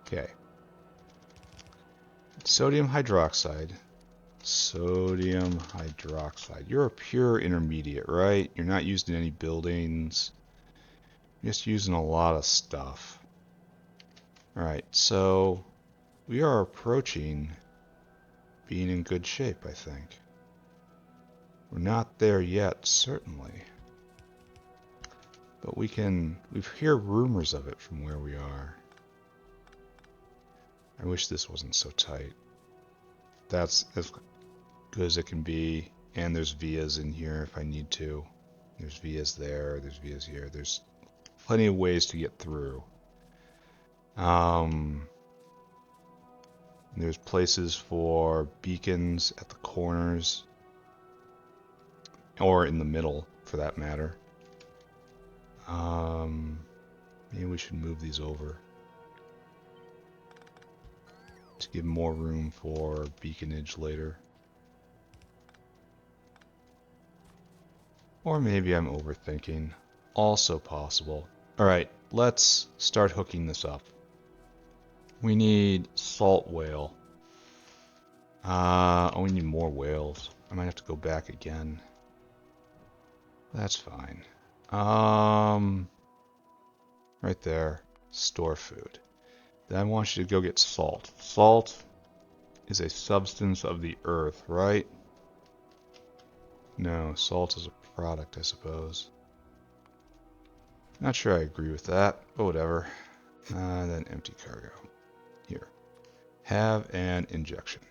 Okay. Sodium hydroxide. Sodium hydroxide. You're a pure intermediate, right? You're not used in any buildings. You're just using a lot of stuff. Alright, so we are approaching being in good shape, I think. We're not there yet, certainly. But we hear rumors of it from where we are. I wish this wasn't so tight. That's as good as it can be. And there's vias in here if I need to. There's vias there, there's vias here. There's plenty of ways to get through. There's places for beacons at the corners. Or in the middle, for that matter. Maybe we should move these over to give more room for beaconage later. Or maybe I'm overthinking. Also possible. Alright, let's start hooking this up. We need salt whale. Oh, we need more whales. I might have to go back again. That's fine. Right there. Store food. Then I want you to go get salt. Salt is a substance of the earth, right? No, salt is a product, I suppose. Not sure I agree with that, but whatever. Then empty cargo. Here. Have an injection.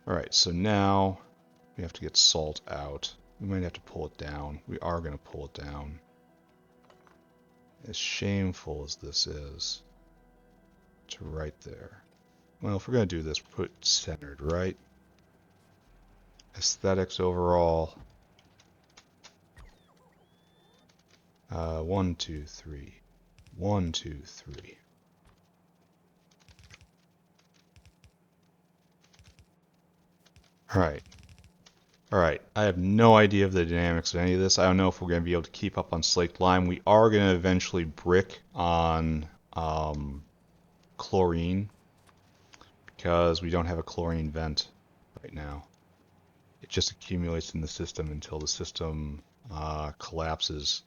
Alright, so now we have to get salt out. We might have to pull it down. We are going to pull it down. As shameful as this is, to right there. Well, if we're going to do this, put it centered, right? Aesthetics overall. 1, 2, 3. 1, 2, 3. Alright. Alright, I have no idea of the dynamics of any of this. I don't know if we're going to be able to keep up on slaked lime. We are going to eventually brick on chlorine, because we don't have a chlorine vent right now. It just accumulates in the system until the system collapses.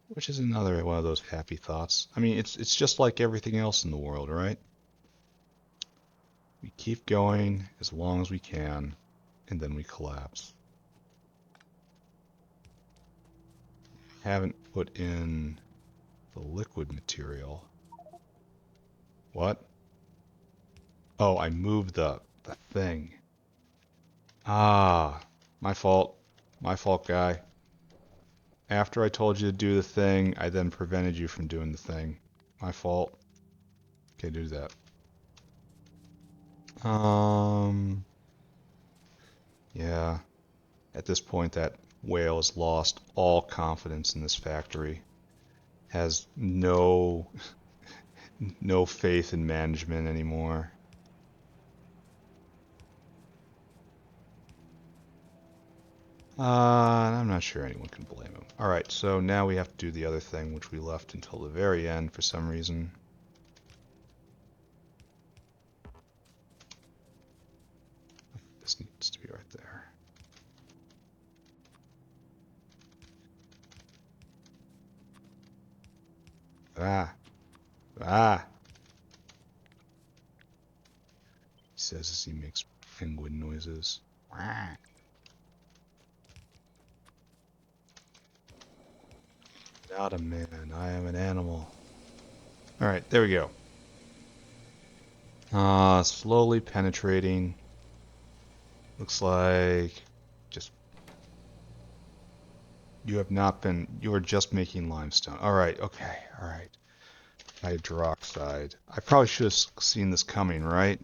Which is another one of those happy thoughts. I mean, it's just like everything else in the world, right? We keep going as long as we can, and then we collapse. Haven't put in the liquid material. What? Oh, I moved the thing. Ah, my fault. My fault, guy. After I told you to do the thing, I then prevented you from doing the thing. My fault. Okay, do that. Yeah. At this point, that whale has lost all confidence in this factory. Has no faith in management anymore. I'm not sure anyone can blame him. Alright, so now we have to do the other thing, which we left until the very end for some reason. This needs to be right there. Ah! He says as he makes penguin noises. Not a man, I am an animal. Alright, there we go. Slowly penetrating. Looks like just you are just making limestone. Alright, okay, alright. Hydroxide. I probably should have seen this coming, right?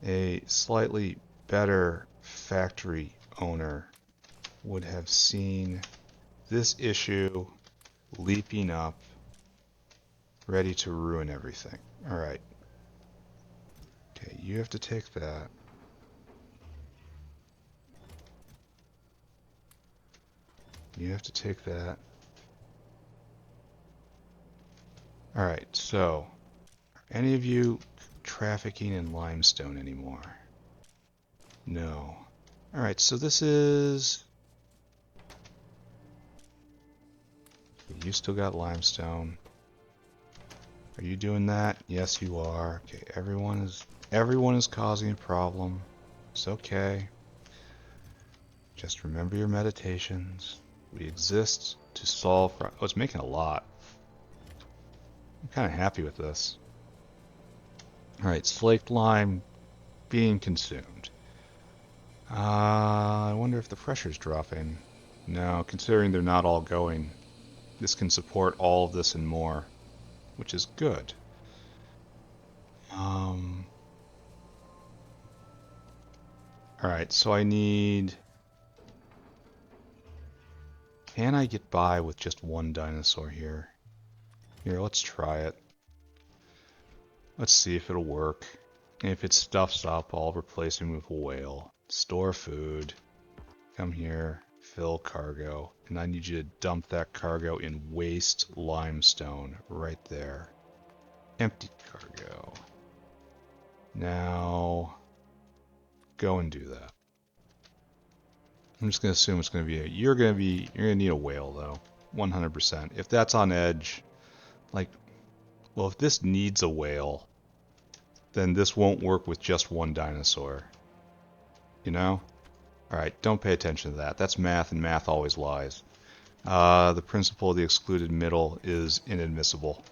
A slightly better factory owner would have seen this issue leaping up, ready to ruin everything. Alright. Okay, you have to take that. You have to take that. Alright, so, are any of you trafficking in limestone anymore? No. Alright, so this is... You still got limestone. Are you doing that? Yes, you are. Okay, everyone is causing a problem. It's okay. Just remember your meditations. We exist to solve... Oh, it's making a lot. I'm kind of happy with this. Alright, slaked lime being consumed. I wonder if the pressure's dropping. No, considering they're not all going. This can support all of this and more, which is good. Alright, so I need... Can I get by with just one dinosaur here? Here, let's try it. Let's see if it'll work. And if it stuffs up, I'll replace him with a whale. Store food. Come here. Fill cargo. And I need you to dump that cargo in waste limestone right there. Empty cargo. Now, go and do that. I'm just gonna assume it's gonna be you're gonna need a whale though, 100%. If that's on edge, like, well, if this needs a whale, then this won't work with just one dinosaur. You know? Alright, don't pay attention to that. That's math, and math always lies. The principle of the excluded middle is inadmissible.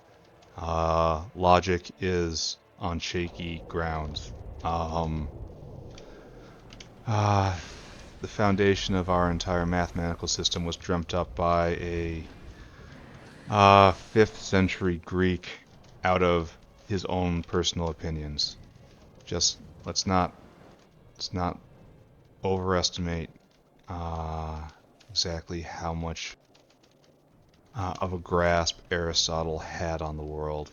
Logic is on shaky grounds. The foundation of our entire mathematical system was dreamt up by a 5th century Greek out of his own personal opinions. Just let's not overestimate exactly how much of a grasp Aristotle had on the world.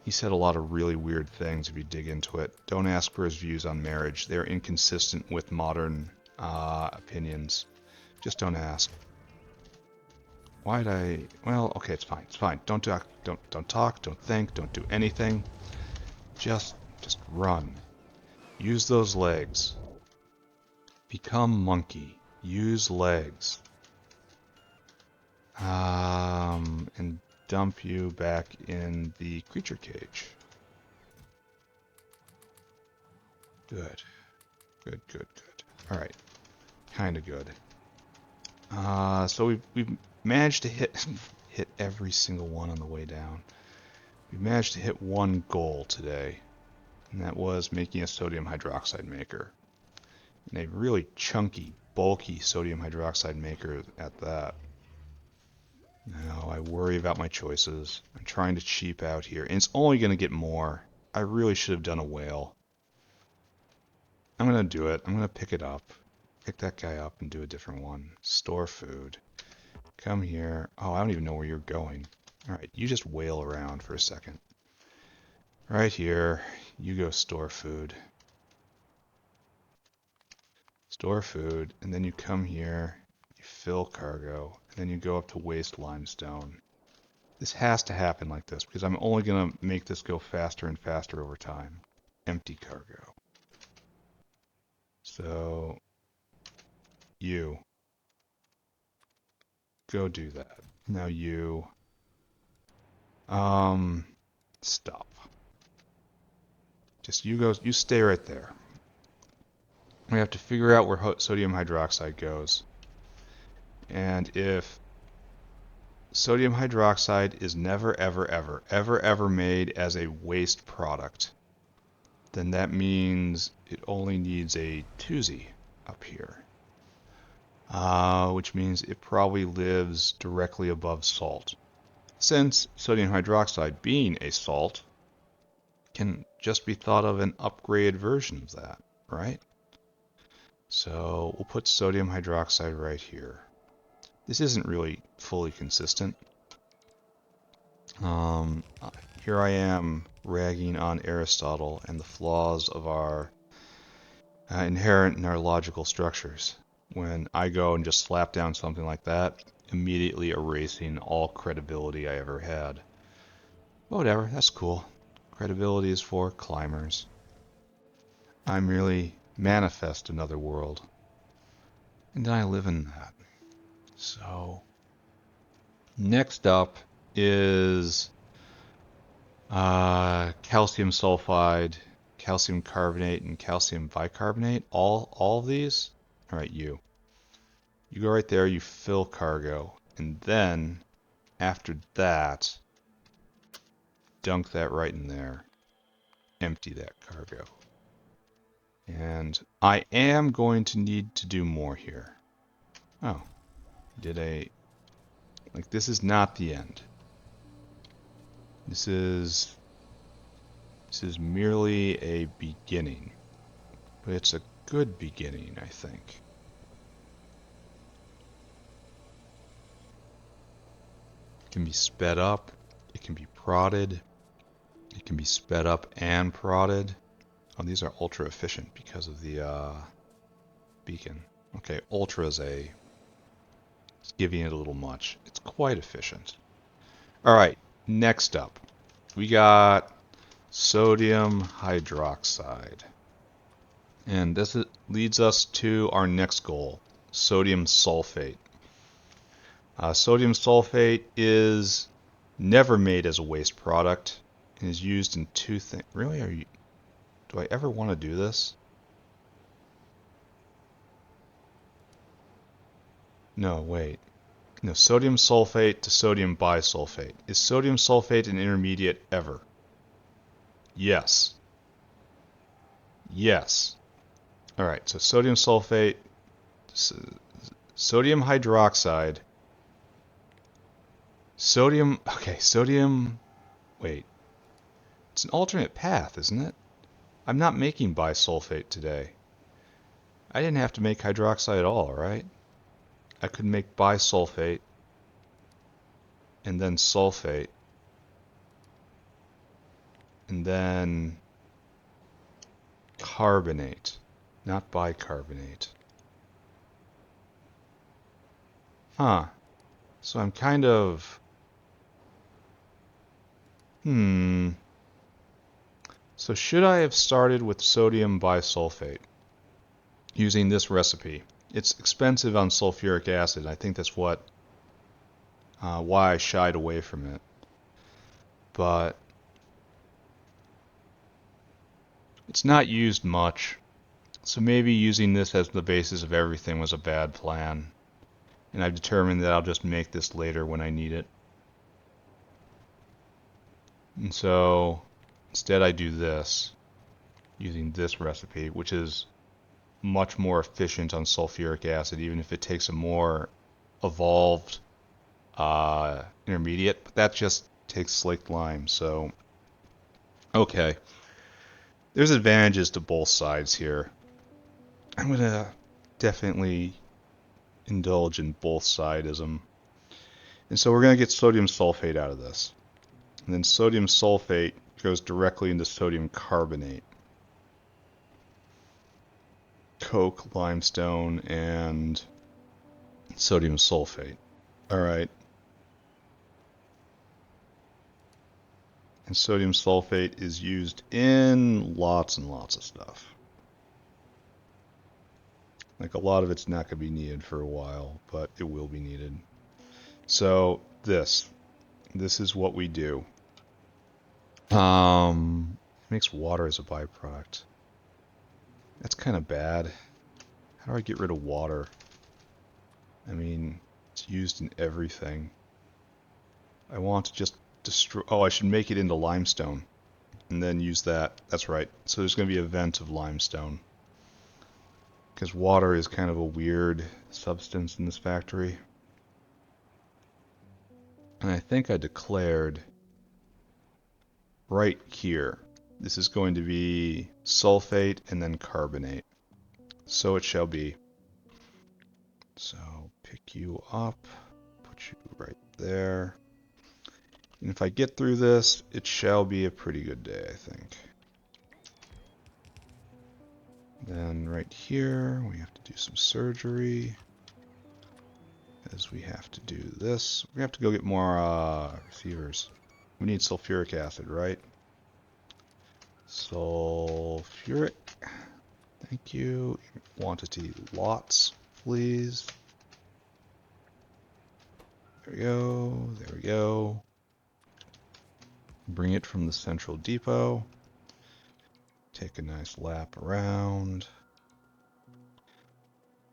He said a lot of really weird things if you dig into it. Don't ask for his views on marriage. They're inconsistent with modern opinions. Just don't ask. Why'd I... Well, okay, it's fine. It's fine. Don't talk. Don't talk. Don't think. Don't do anything. Just run. Use those legs. Become monkey. Use legs. And dump you back in the creature cage. Good. Good, good, good. Alright. Kinda good. So we've managed to hit every single one on the way down. We managed to hit one goal today, and that was making a sodium hydroxide maker. And a really chunky, bulky sodium hydroxide maker at that. Now I worry about my choices. I'm trying to cheap out here, and it's only going to get more. I really should have done a whale. I'm going to do it. I'm going to pick it up. Pick that guy up and do a different one. Store food. Come here. Oh, I don't even know where you're going. Alright, you just wail around for a second. Right here, you go store food. Store food, and then you come here, you fill cargo, and then you go up to waste limestone. This has to happen like this, because I'm only going to make this go faster and faster over time. Empty cargo. So, you. Go do that. Now you... Stop. Just you stay right there. We have to figure out where sodium hydroxide goes. And if sodium hydroxide is never, ever, ever, ever, ever made as a waste product, then that means it only needs a twosie up here. Which means it probably lives directly above salt. Since sodium hydroxide, being a salt, can just be thought of an upgraded version of that, right? So we'll put sodium hydroxide right here. This isn't really fully consistent. here I am ragging on Aristotle and the flaws of our inherent in our logical structures. When I go and just slap down something like that, immediately erasing all credibility I ever had. Whatever, that's cool. Credibility is for climbers. I merely manifest another world. And I live in that. So, next up is calcium sulfide, calcium carbonate, and calcium bicarbonate. All of these? Alright, you. You go right there, you fill cargo, and then, after that, dunk that right in there. Empty that cargo. And I am going to need to do more here. Oh, like this is not the end. This is merely a beginning. But it's a good beginning, I think. It can be sped up, it can be prodded, it can be sped up and prodded. Oh, these are ultra efficient because of the beacon. Okay, ultra is it's giving it a little much. It's quite efficient. Alright, next up, we got sodium hydroxide. And this leads us to our next goal, sodium sulfate. Sodium sulfate is never made as a waste product and is used in two things. Really? Do I ever want to do this? No, wait. No, sodium sulfate to sodium bisulfate. Is sodium sulfate an intermediate ever? Yes. Yes. Alright, so sodium sulfate, sodium hydroxide, wait. It's an alternate path, isn't it? I'm not making bisulfate today. I didn't have to make hydroxide at all, right? I could make bisulfate and then sulfate and then carbonate, not bicarbonate. Huh. So I'm kind of... So should I have started with sodium bisulfate using this recipe? It's expensive on sulfuric acid. I think that's why I shied away from it. But it's not used much. So maybe using this as the basis of everything was a bad plan. And I've determined that I'll just make this later when I need it. And so instead I do this using this recipe, which is much more efficient on sulfuric acid, even if it takes a more evolved intermediate. But that just takes slaked lime, so okay. There's advantages to both sides here. I'm gonna definitely indulge in both sidism. And so we're gonna get sodium sulfate out of this. And then sodium sulfate goes directly into sodium carbonate. Coke, limestone, and sodium sulfate. Alright. And sodium sulfate is used in lots and lots of stuff. Like a lot of it's not going to be needed for a while, but it will be needed. So this is what we do. It makes water as a byproduct. That's kind of bad. How do I get rid of water? I mean, it's used in everything. I want to just destroy... Oh, I should make it into limestone and then use that. That's right. So there's going to be a vent of limestone. Because water is kind of a weird substance in this factory. And I think I declared right here, this is going to be sulfate and then carbonate. So it shall be. So pick you up, put you right there. And if I get through this, it shall be a pretty good day, I think. Then right here, we have to do some surgery. As we have to do this. We have to go get more receivers. We need sulfuric acid, right? Sulfuric. Thank you. Quantity lots, please. There we go. There we go. Bring it from the central depot. Take a nice lap around.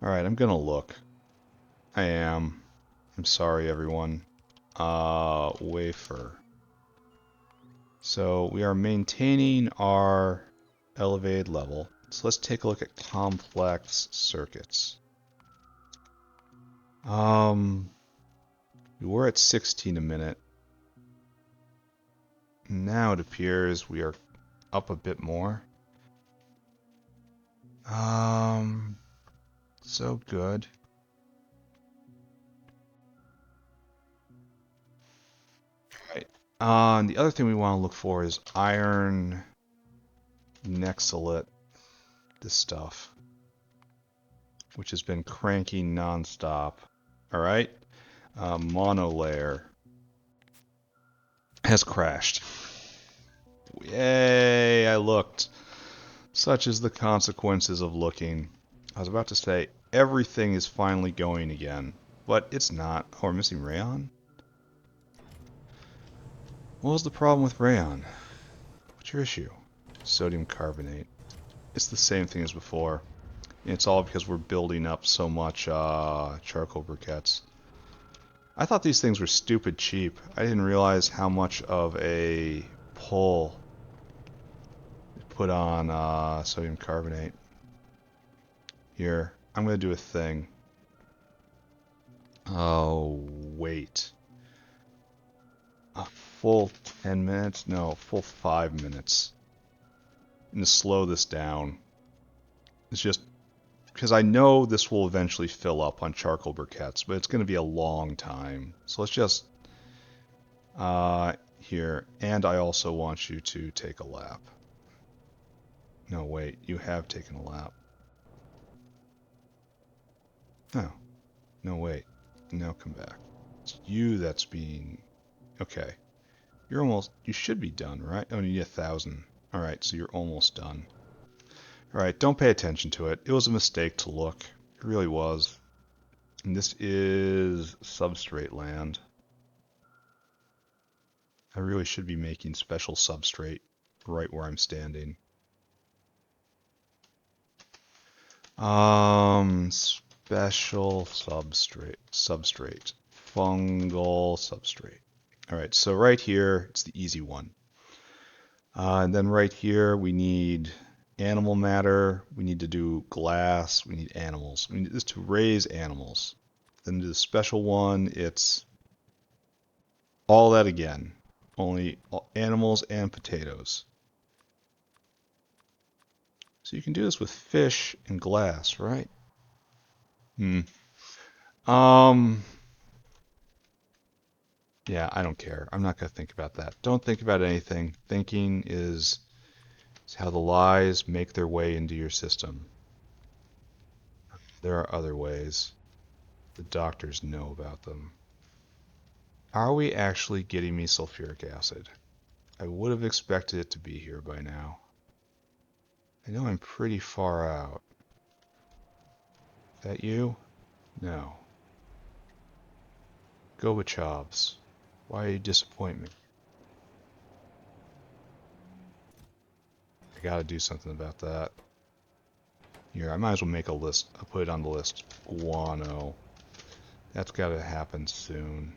Alright, I'm gonna look. I am. I'm sorry, everyone. Wafer. So we are maintaining our elevated level. So let's take a look at complex circuits. We were at 16 a minute. Now it appears we are up a bit more. So good. Right. And the other thing we want to look for is iron nexolite, this stuff, which has been cranking non-stop. Alright? Monolayer has crashed. Yay, I looked. Such is the consequences of looking. I was about to say, everything is finally going again. But it's not. Oh, we're missing rayon? What was the problem with rayon? What's your issue? Sodium carbonate. It's the same thing as before. And it's all because we're building up so much charcoal briquettes. I thought these things were stupid cheap. I didn't realize how much of a pull it put on sodium carbonate. Here, I'm going to do a thing. Oh, wait. A full 10 minutes? No, a full 5 minutes. I'm going to slow this down. It's just because I know this will eventually fill up on charcoal briquettes, but it's going to be a long time. So let's just here, and I also want you to take a lap. No, wait, you have taken a lap. No, no, wait. Now come back. It's you that's being okay. You're almost. You should be done, right? Oh, you need 1,000. All right, so you're almost done. All right, don't pay attention to it. It was a mistake to look. It really was. And this is substrate land. I really should be making special substrate right where I'm standing. Special substrate. Fungal substrate. Alright, so right here, it's the easy one. And then right here, we need animal matter, we need to do glass, we need animals. We need this to raise animals. Then do the special one, it's all that again. Only animals and potatoes. So you can do this with fish and glass, right? Yeah, I don't care. I'm not going to think about that. Don't think about anything. Thinking is how the lies make their way into your system. There are other ways. The doctors know about them. Are we actually getting me sulfuric acid? I would have expected it to be here by now. I know I'm pretty far out. Is that you? No. Gobachovs. Why you disappoint me? I gotta do something about that. Here, I might as well make a list. I'll put it on the list. Guano. That's gotta happen soon.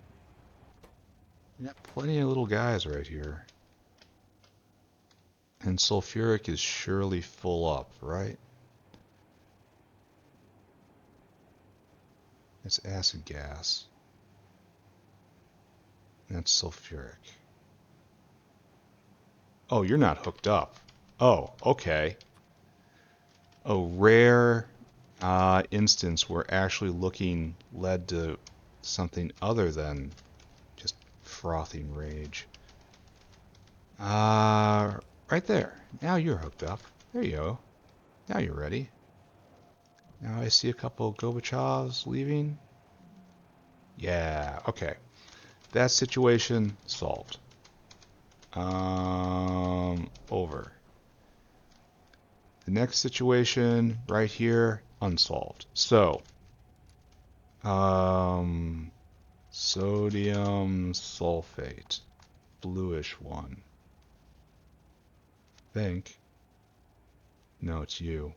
We got plenty of little guys right here. And sulfuric is surely full up, right? It's acid gas. That's sulfuric. Oh, you're not hooked up. Oh, okay. A rare instance where actually looking led to something other than just frothing rage. Right there. Now you're hooked up. There you go. Now you're ready. Now I see a couple Gobachavs leaving. Yeah, okay. That situation solved. Over. The next situation right here, unsolved. So, sodium sulfate, bluish one. Think. No, it's you.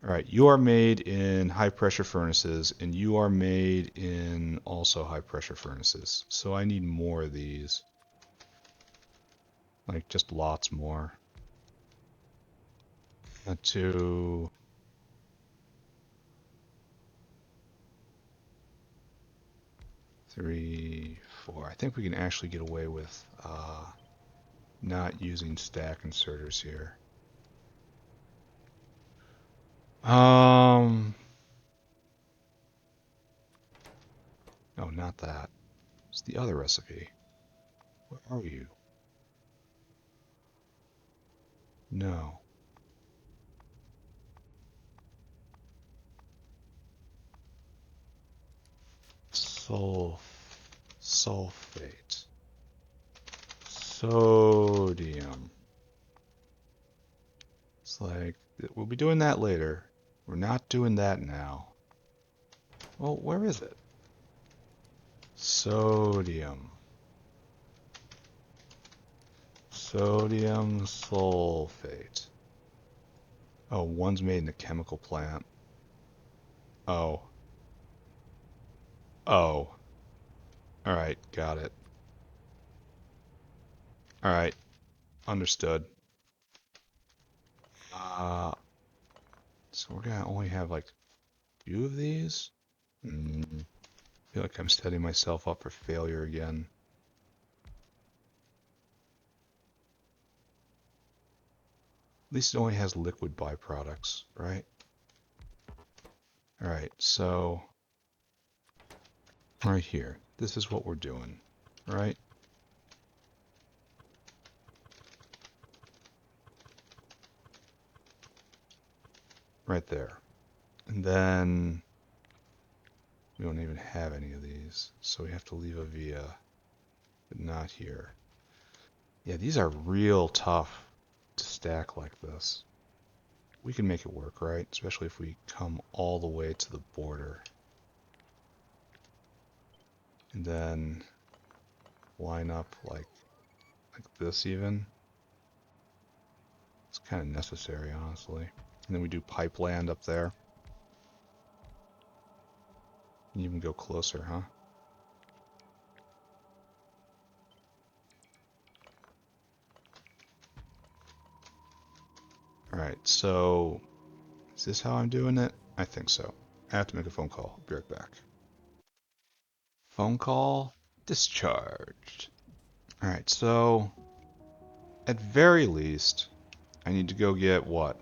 Alright, you are made in high pressure furnaces, and you are made in also high pressure furnaces. So I need more of these. Like, just lots more. 2, 3, 4. I think we can actually get away with not using stack inserters here. No, not that. It's the other recipe. Where are you? No. Sulfate. Sodium. It's like, we'll be doing that later. We're not doing that now. Well, where is it? Sodium. Sodium sulfate. Oh, one's made in a chemical plant. Oh. Oh. Alright, got it. Alright, understood. So we're gonna only have like a few of these? I feel like I'm setting myself up for failure again. At least it only has liquid byproducts, right? Alright, so right here, this is what we're doing, right? Right there. And then we don't even have any of these, so we have to leave a via, but not here. Yeah, these are real tough to stack like this. We can make it work, right? Especially if we come all the way to the border. And then line up like this even. It's kind of necessary, honestly. And then we do pipe land up there. And even go closer, huh? Alright, so is this how I'm doing it? I think so. I have to make a phone call. I'll be right back. Phone call discharged. Alright, so at very least, I need to go get what?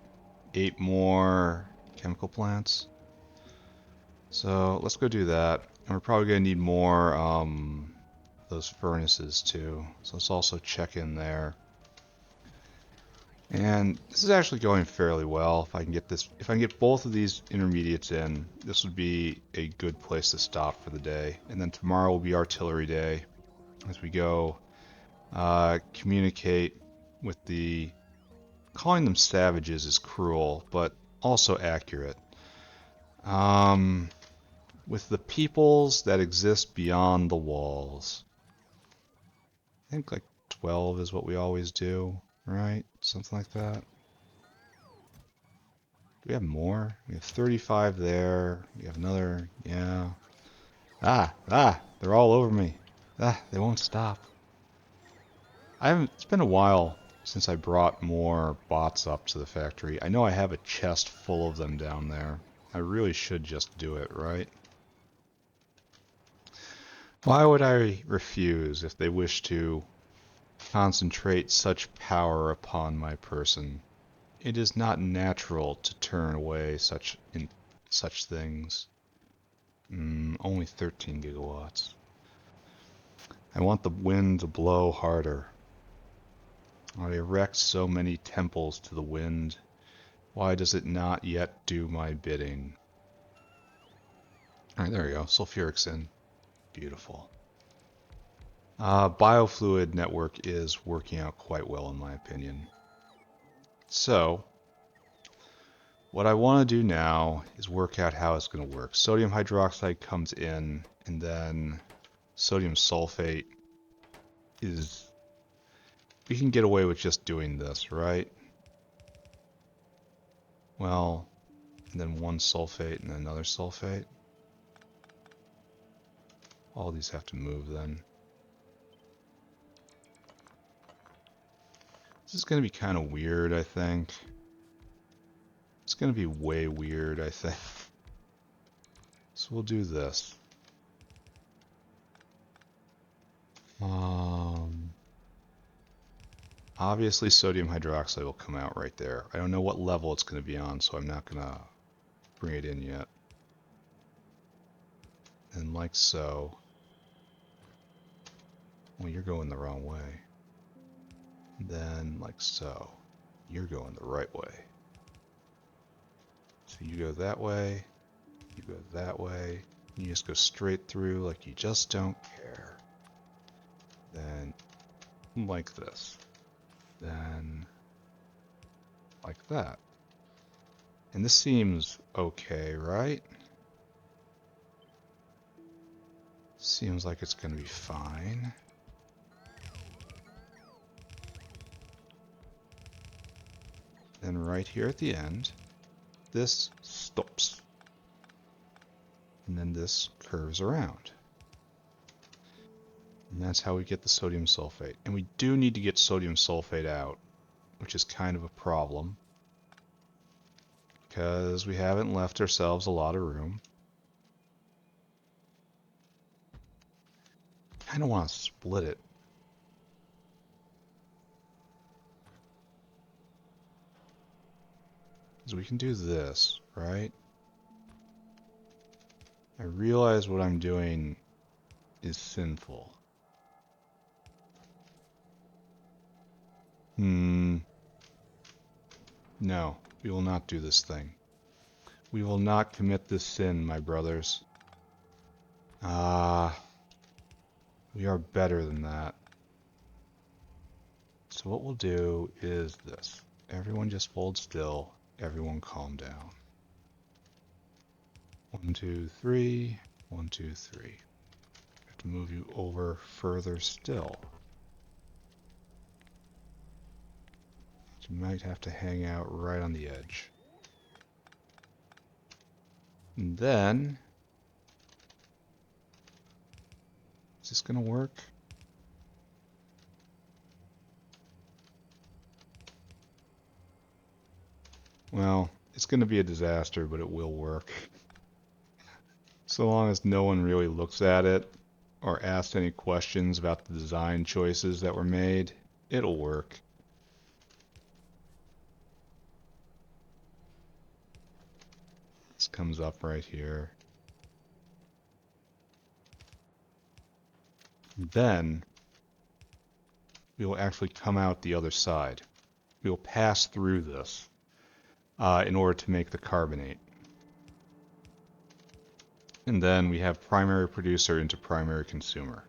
8 more chemical plants. So let's go do that. And we're probably going to need more those furnaces too. So let's also check in there. And this is actually going fairly well. If I can get this, if I can get both of these intermediates in, this would be a good place to stop for the day. And then tomorrow will be artillery day as we go communicate with the, calling them savages is cruel, but also accurate. With the peoples that exist beyond the walls. I think like 12 is what we always do, right? Something like that. Do we have more? We have 35 there. We have another, yeah. They're all over me. They won't stop. It's been a while since I brought more bots up to the factory. I know I have a chest full of them down there. I really should just do it, right? Why would I refuse if they wish to concentrate such power upon my person? It is not natural to turn away such things. Only 13 gigawatts. I want the wind to blow harder. I erect so many temples to the wind. Why does it not yet do my bidding? Alright, there we go. Sulfuric's in. Beautiful. Biofluid network is working out quite well in my opinion. So, what I want to do now is work out how it's going to work. Sodium hydroxide comes in, and then sodium sulfate is... We can get away with just doing this, right? Well, and then one sulfate and another sulfate. All these have to move then. This is going to be kind of weird, I think. It's going to be way weird, I think. So we'll do this. Obviously sodium hydroxide will come out right there. I don't know what level it's going to be on, so I'm not going to bring it in yet. And like so. Well, you're going the wrong way. Then like so. You're going the right way. So you go that way. You go that way. You just go straight through like you just don't care. Then like this. Then like that. And this seems okay, right? Seems like it's going to be fine. Then right here at the end, this stops. And then this curves around. And that's how we get the sodium sulfate. And we do need to get sodium sulfate out, which is kind of a problem, because we haven't left ourselves a lot of room. I kind of want to split it. Because we can do this, right? I realize what I'm doing is sinful. No, we will not do this thing. We will not commit this sin, my brothers. We are better than that. So what we'll do is this. Everyone just hold still. Everyone calm down. 1, 2, 3. 1, 2, 3. I have to move you over further still. You might have to hang out right on the edge. And then... Is this going to work? Well, it's going to be a disaster, but it will work. So long as no one really looks at it or asks any questions about the design choices that were made, it'll work. This comes up right here. Then we will actually come out the other side. We will pass through this in order to make the carbonate. And then we have primary producer into primary consumer.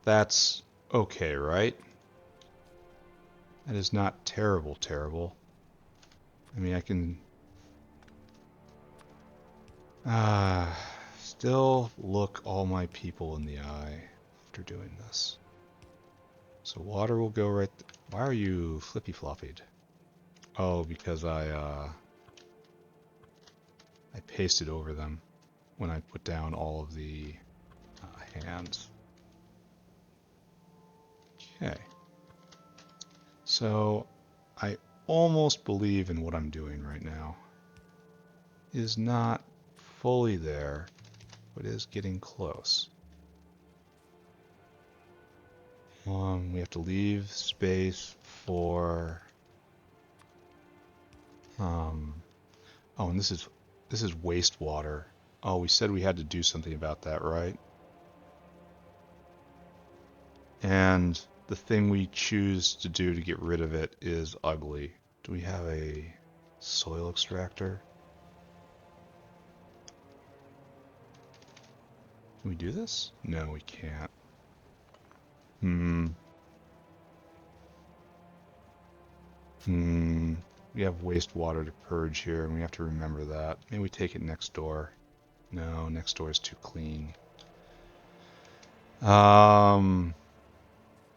That's okay, right? That is not terrible, terrible. I mean, I can... still look all my people in the eye after doing this. So water will go right... Why are you flippy-floppied? Oh, because I pasted over them when I put down all of the hands. Okay. So I almost believe in what I'm doing right now. It is not fully there, but is getting close. We have to leave space for... Oh, and this is wastewater. Oh, we said we had to do something about that, right? And the thing we choose to do to get rid of it is ugly. Do we have a soil extractor? Can we do this? No, we can't. We have wastewater to purge here, and we have to remember that. Maybe we take it next door. No, next door is too clean.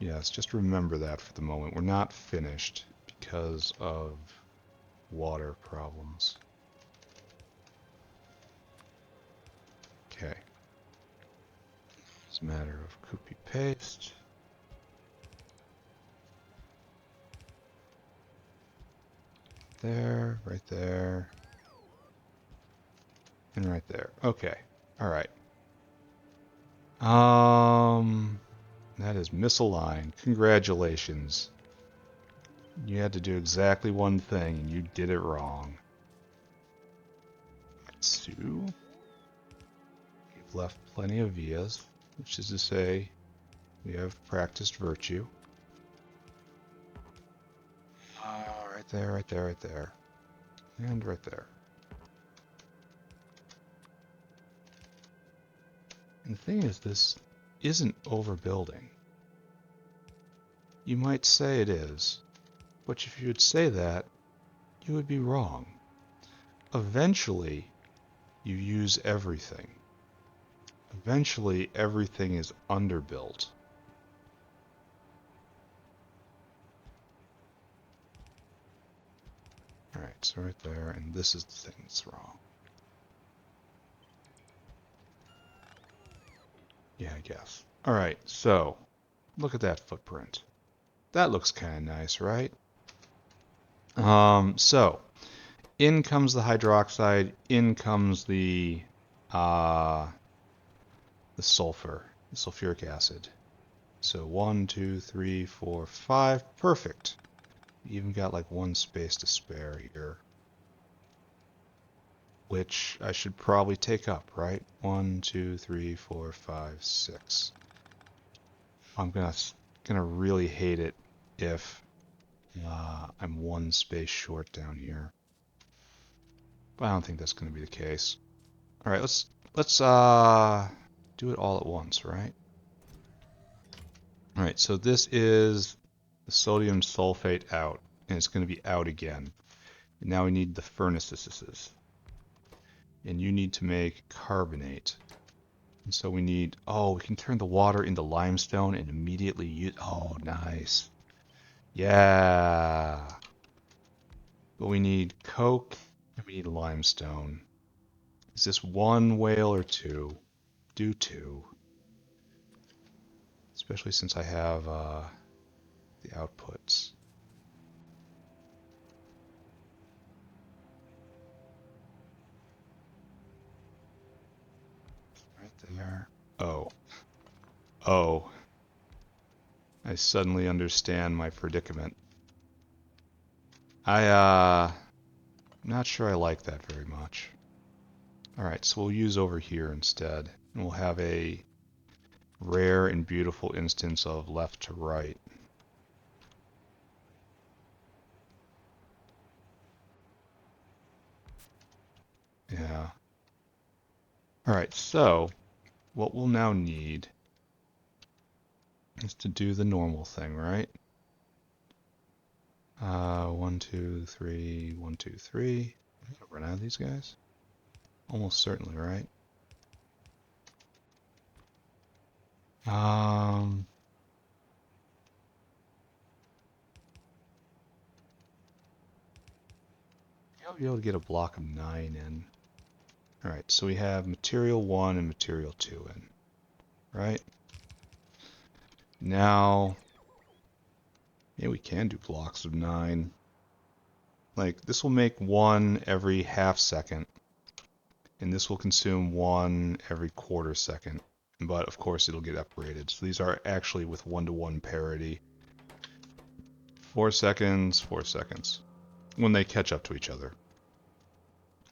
Yes, just remember that for the moment. We're not finished because of water problems. Okay. It's a matter of copy paste. There, right there. And right there. Okay. Alright. That is misaligned. Congratulations. You had to do exactly one thing, and you did it wrong. Sue? We've left plenty of vias, which is to say, we have practiced virtue. Right there, right there, right there. And right there. And the thing is, this isn't overbuilding. You might say it is, but if you would say that, you would be wrong. Eventually, you use everything. Eventually, everything is underbuilt. Alright, so right there, and this is the thing that's wrong. Yeah, I guess. Alright, so, look at that footprint. That looks kind of nice, right? So, in comes the hydroxide, in comes the sulfur, the sulfuric acid. So 1, 2, 3, 4, 5, perfect. You even got like one space to spare here, which I should probably take up, right? 1, 2, 3, 4, 5, 6. I'm gonna really hate it if I'm one space short down here, but I don't think that's gonna be the case. All right, let's do it all at once, right? All right, so this is the sodium sulfate out, and it's going to be out again. And now we need the furnaces, and you need to make carbonate. And so we need, oh, we can turn the water into limestone and immediately use, oh, nice. Yeah. But we need coke and we need limestone. Is this one whale or two? Do two. Especially since I have the outputs. Right there. Oh. Oh. I suddenly understand my predicament. I'm not sure I like that very much. Alright, so we'll use over here instead. And we'll have a rare and beautiful instance of left to right. Yeah. Alright, so what we'll now need is to do the normal thing, right? 1, 2, 3, 1, 2, 3. I'm gonna run out of these guys? Almost certainly, right? I'll be able to get a block of 9 in. Alright, so we have material 1 and material 2 in, right? Now, yeah, we can do blocks of 9. Like, this will make 1 every half second, and this will consume 1 every quarter second. But, of course, it'll get upgraded. So these are actually with 1-to-1 parity. 4 seconds, 4 seconds, when they catch up to each other.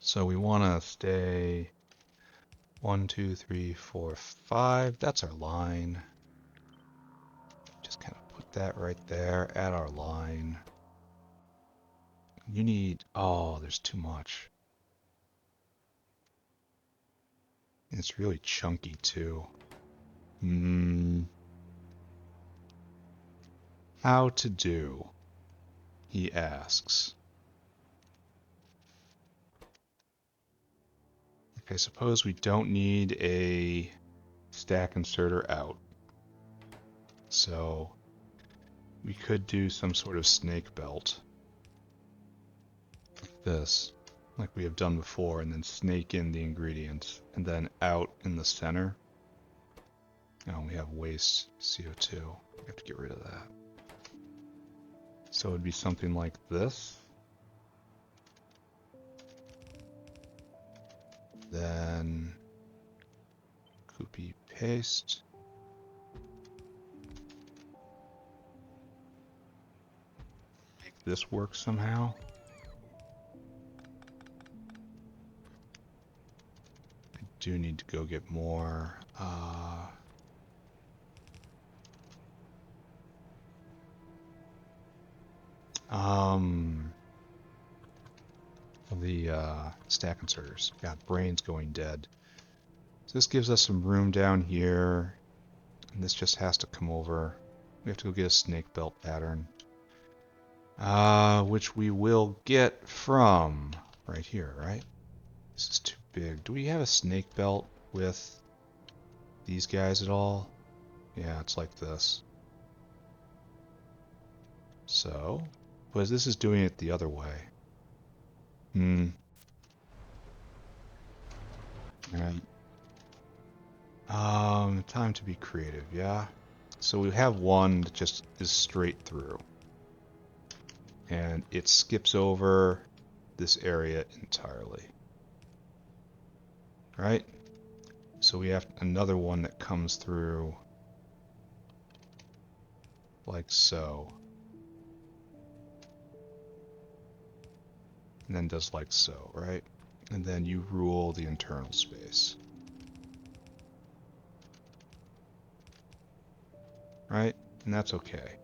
So we want to stay 1, 2, 3, 4, 5. That's our line. that right there at our line. You need, oh, there's too much. And it's really chunky too. How to do? He asks. Okay, suppose we don't need a stack inserter out. So we could do some sort of snake belt. Like this. Like we have done before, and then snake in the ingredients. And then out in the center. Oh, we have waste CO2. We have to get rid of that. So it would be something like this. Then copy paste. Make this work somehow. I do need to go get more. The stack inserters. God, brain's going dead. So this gives us some room down here. And this just has to come over. We have to go get a snake belt pattern. Which we will get from right here, right? This is too big. Do we have a snake belt with these guys at all? Yeah, it's like this. So, but this is doing it the other way. Alright. Time to be creative, yeah? So we have one that just is straight through. And it skips over this area entirely. Right? So we have another one that comes through like so. And then does like so, right? And then you rule the internal space. Right? And that's okay.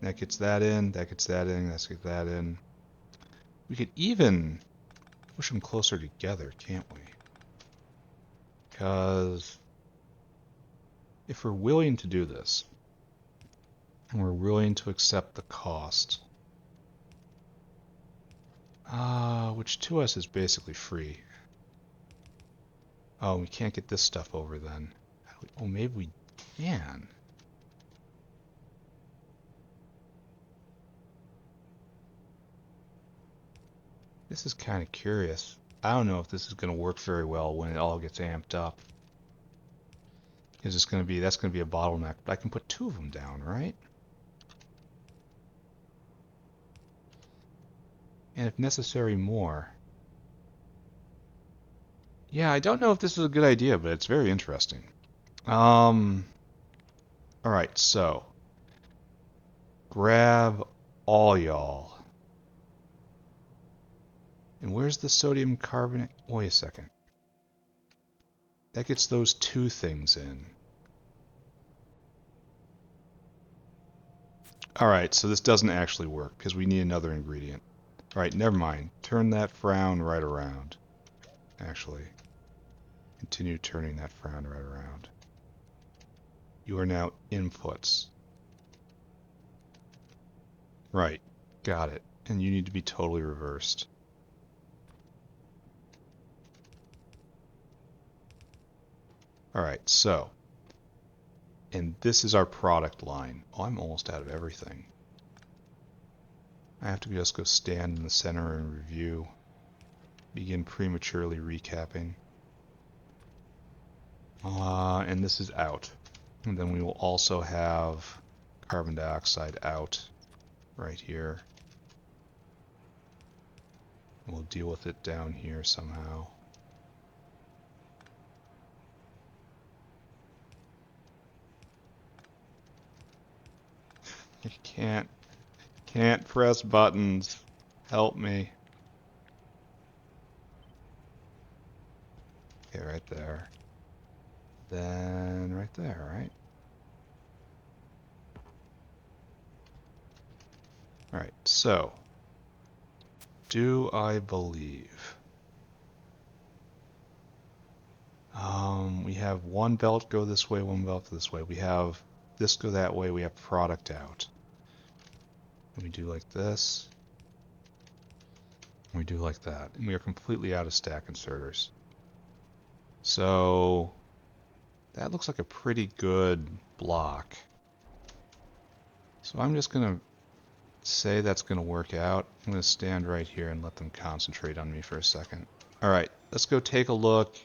That gets that in, that gets that in, that gets that in. We could even push them closer together, can't we? Because if we're willing to do this, and we're willing to accept the cost, which to us is basically free. Oh, we can't get this stuff over then. Oh, maybe we can. This is kind of curious. I don't know if this is going to work very well when it all gets amped up. Is this going to be, that's going to be a bottleneck, but I can put 2 of them down, right? And if necessary, more. Yeah, I don't know if this is a good idea, but it's very interesting. Alright, so grab all y'all. And where's the sodium carbonate? Wait a second. That gets those 2 things in. Alright, so this doesn't actually work because we need another ingredient. Alright, never mind. Turn that frown right around. Actually, continue turning that frown right around. You are now inputs. Right, got it. And you need to be totally reversed. Alright, so. And this is our product line. Oh, I'm almost out of everything. I have to just go stand in the center and review. Begin prematurely recapping. And this is out. And then we will also have carbon dioxide out right here. We'll deal with it down here somehow. You can't press buttons. Help me. Okay, right there. Then right there, right? Alright, so do I believe we have one belt go this way, one belt this way. We have this go that way, we have product out. And we do like this. And we do like that. And we are completely out of stack inserters. So that looks like a pretty good block. So I'm just going to say that's going to work out. I'm going to stand right here and let them concentrate on me for a second. Alright, let's go take a look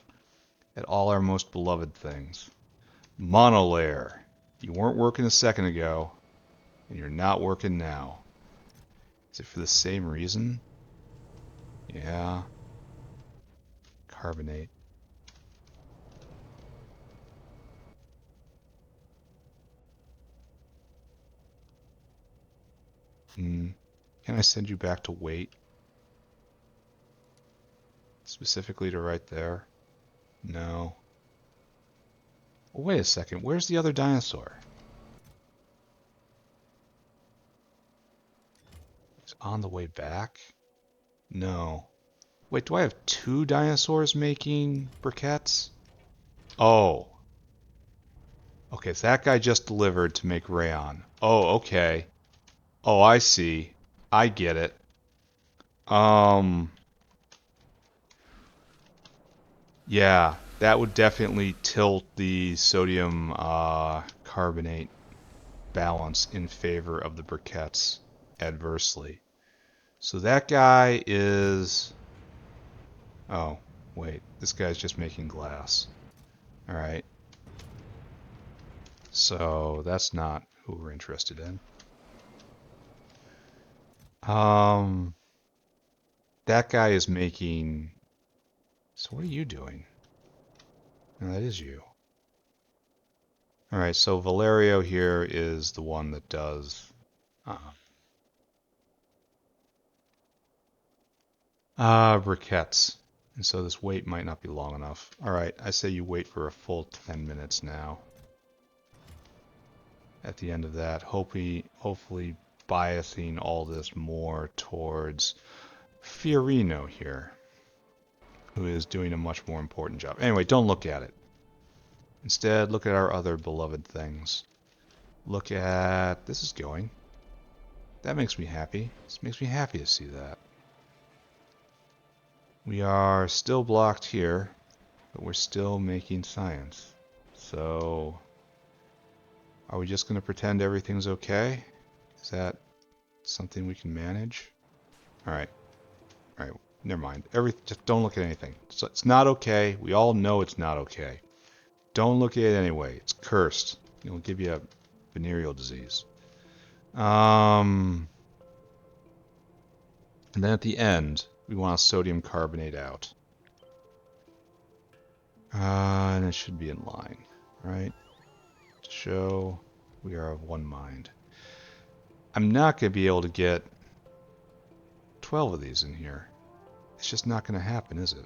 at all our most beloved things. Monolayer. You weren't working a second ago, and you're not working now. Is it for the same reason? Yeah. Carbonate. Can I send you back to wait? Specifically to right there? No. Well, wait a second. Where's the other dinosaur? It's on the way back? No. Wait, do I have two dinosaurs making briquettes? Oh. Okay, so that guy just delivered to make rayon. Oh, okay. Oh, I see. I get it. Yeah, that would definitely tilt the sodium carbonate balance in favor of the briquettes adversely. So that guy is... Oh, wait. This guy's just making glass. Alright. So that's not who we're interested in. That guy is making... So what are you doing? No, that is you. Alright, so Valerio here is the one that does... briquettes. And so this wait might not be long enough. Alright, I say you wait for a full 10 minutes now. At the end of that, hopefully biasing all this more towards Fiorino here, who is doing a much more important job. Anyway, don't look at it. Instead, look at our other beloved things. Look at... This is going. That makes me happy. This makes me happy to see that. We are still blocked here, but we're still making science. So, are we just going to pretend everything's okay? Is that something we can manage? Alright. Alright, never mind. Just don't look at anything. So it's not okay. We all know it's not okay. Don't look at it anyway. It's cursed. It'll give you a venereal disease. And then at the end, we want a sodium carbonate out. And it should be in line, right? To show we are of one mind. I'm not going to be able to get 12 of these in here. It's just not going to happen, is it?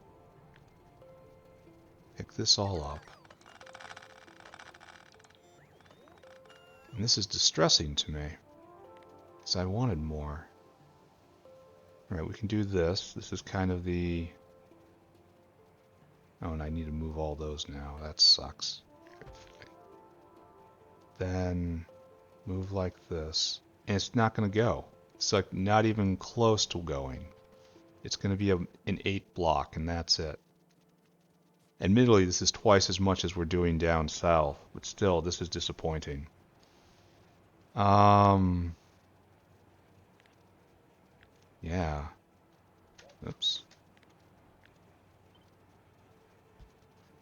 Pick this all up. And this is distressing to me, because I wanted more. Alright, we can do this. This is kind of the... Oh, and I need to move all those now. That sucks. Then move like this. And it's not going to go. It's like not even close to going. It's going to be an 8 block, and that's it. Admittedly, this is twice as much as we're doing down south, but still, this is disappointing. Yeah. Oops.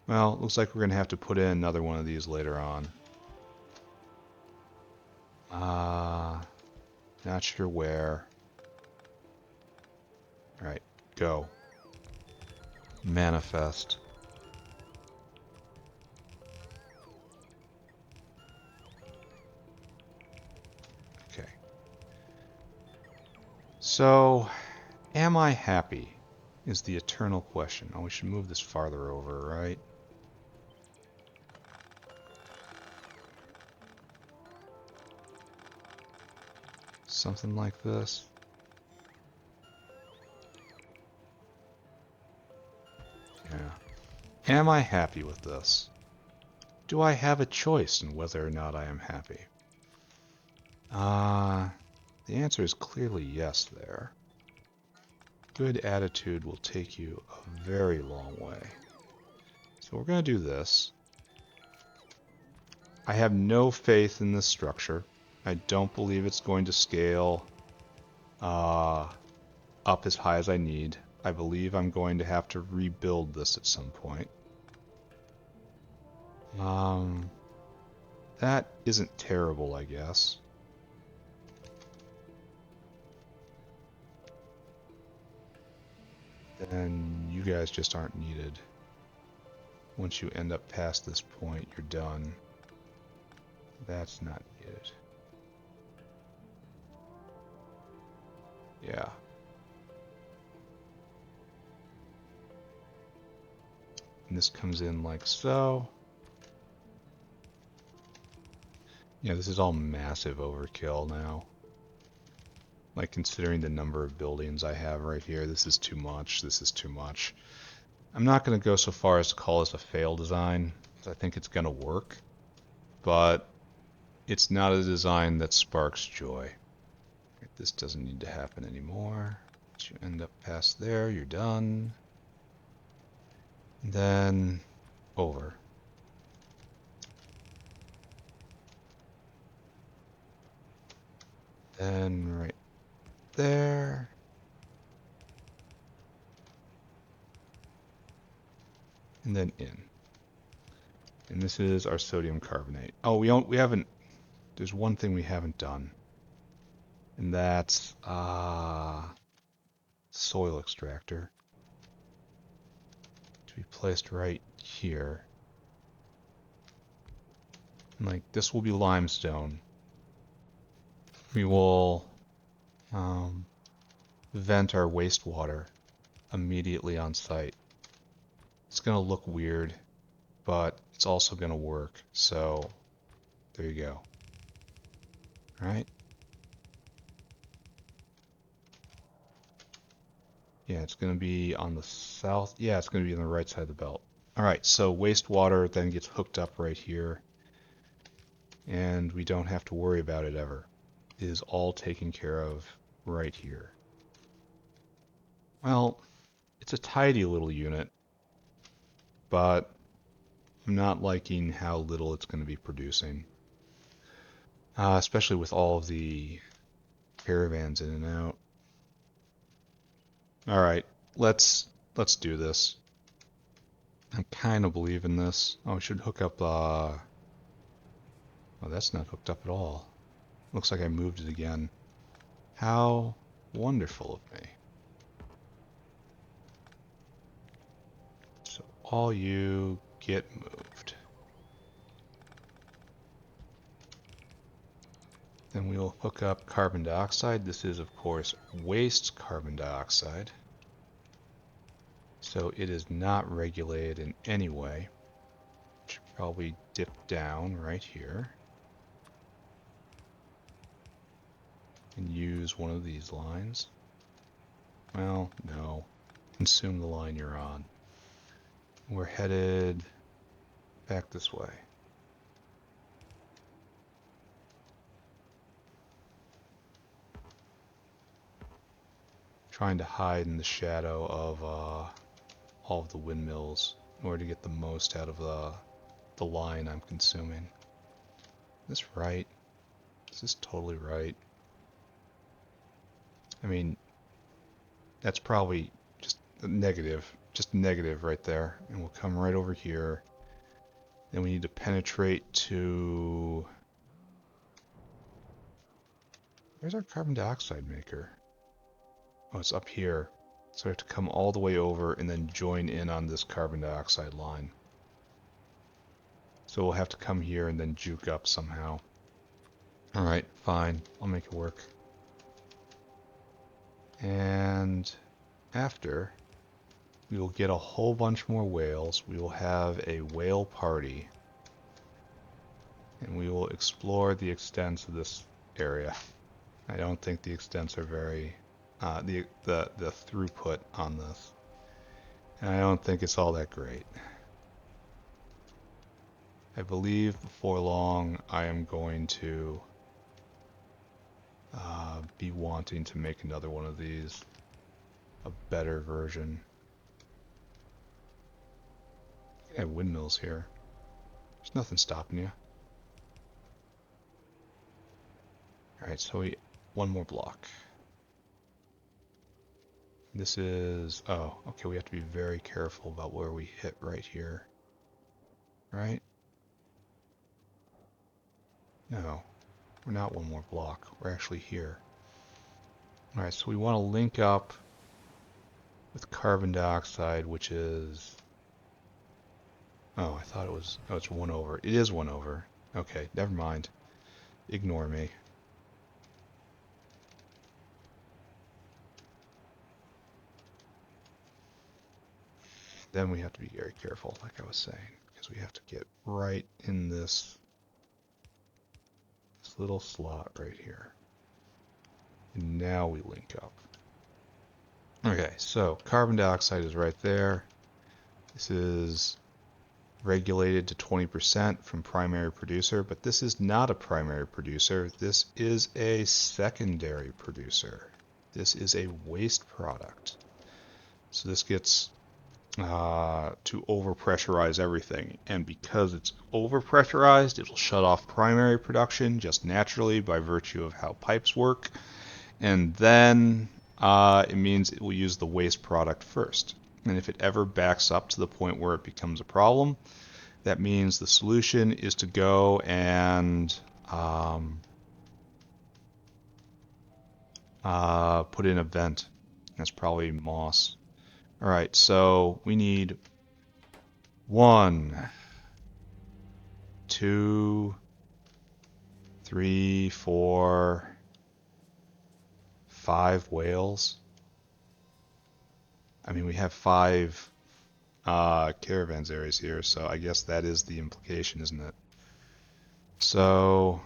Well, looks like we're going to have to put in another one of these later on. Not sure where. Alright, go. Manifest. Okay. So, am I happy? Is the eternal question. Oh, we should move this farther over, right? Something like this. Yeah. Am I happy with this? Do I have a choice in whether or not I am happy? The answer is clearly yes there. Good attitude will take you a very long way. So we're going to do this. I have no faith in this structure. I don't believe it's going to scale up as high as I need. I believe I'm going to have to rebuild this at some point. That isn't terrible, I guess. Then you guys just aren't needed. Once you end up past this point, you're done. That's not needed. Yeah. And this comes in like so. Yeah, this is all massive overkill now. Like, considering the number of buildings I have right here, this is too much. This is too much. I'm not going to go so far as to call this a fail design, because I think it's going to work. But it's not a design that sparks joy. This doesn't need to happen anymore. Once you end up past there, you're done. And then over. Then right there. And then in. And this is our sodium carbonate. Oh, we haven't. There's one thing we haven't done, and that's soil extractor to be placed right here. And like this will be limestone. We will vent our wastewater immediately on site. It's gonna look weird, but it's also gonna work. So there you go. All right. Yeah, it's going to be on the south. Yeah, it's going to be on the right side of the belt. All right, so wastewater then gets hooked up right here, and we don't have to worry about it ever. It is all taken care of right here. Well, it's a tidy little unit, but I'm not liking how little it's going to be producing, especially with all of the caravans in and out. All right, let's do this. I kind of believe in this. Oh, we should hook up. Oh, that's not hooked up at all. Looks like I moved it again. How wonderful of me. So all you get moved. Then we will hook up carbon dioxide. This is, of course, waste carbon dioxide. So it is not regulated in any way. Should probably dip down right here and use one of these lines. Well, no. Consume the line you're on. We're headed back this way. Trying to hide in the shadow of all of the windmills in order to get the most out of the line I'm consuming. Is this right? Is this totally right? I mean, that's probably just negative right there. And we'll come right over here. Then we need to penetrate to... Where's our carbon dioxide maker? Oh, it's up here. So we have to come all the way over and then join in on this carbon dioxide line. So we'll have to come here and then juke up somehow. Alright, fine. I'll make it work. And after, we will get a whole bunch more whales. We will have a whale party. And we will explore the extents of this area. I don't think the extents are very, the throughput on this. And I don't think it's all that great. I believe before long I am going to be wanting to make another one of these, a better version. I have windmills here. There's nothing stopping you. Alright, so one more block. This is, oh, okay, we have to be very careful about where we hit right here. Right? No, we're not one more block. We're actually here. Alright, so we want to link up with carbon dioxide, which is... Oh, I thought it was... Oh, it's 1 over. It is 1 over. Okay, never mind. Ignore me. Then we have to be very careful, like I was saying, because we have to get right in this little slot right here. And now we link up. Okay, so carbon dioxide is right there. This is regulated to 20% from primary producer, but this is not a primary producer. This is a secondary producer. This is a waste product. So this gets to overpressurize everything, and because it's overpressurized, it will shut off primary production just naturally by virtue of how pipes work, and then it means it will use the waste product first. And if it ever backs up to the point where it becomes a problem, that means the solution is to go and put in a vent. That's probably moss. Alright, so we need 1, 2, 3, 4, 5 whales. I mean, we have 5 caravans areas here, so I guess that is the implication, isn't it? So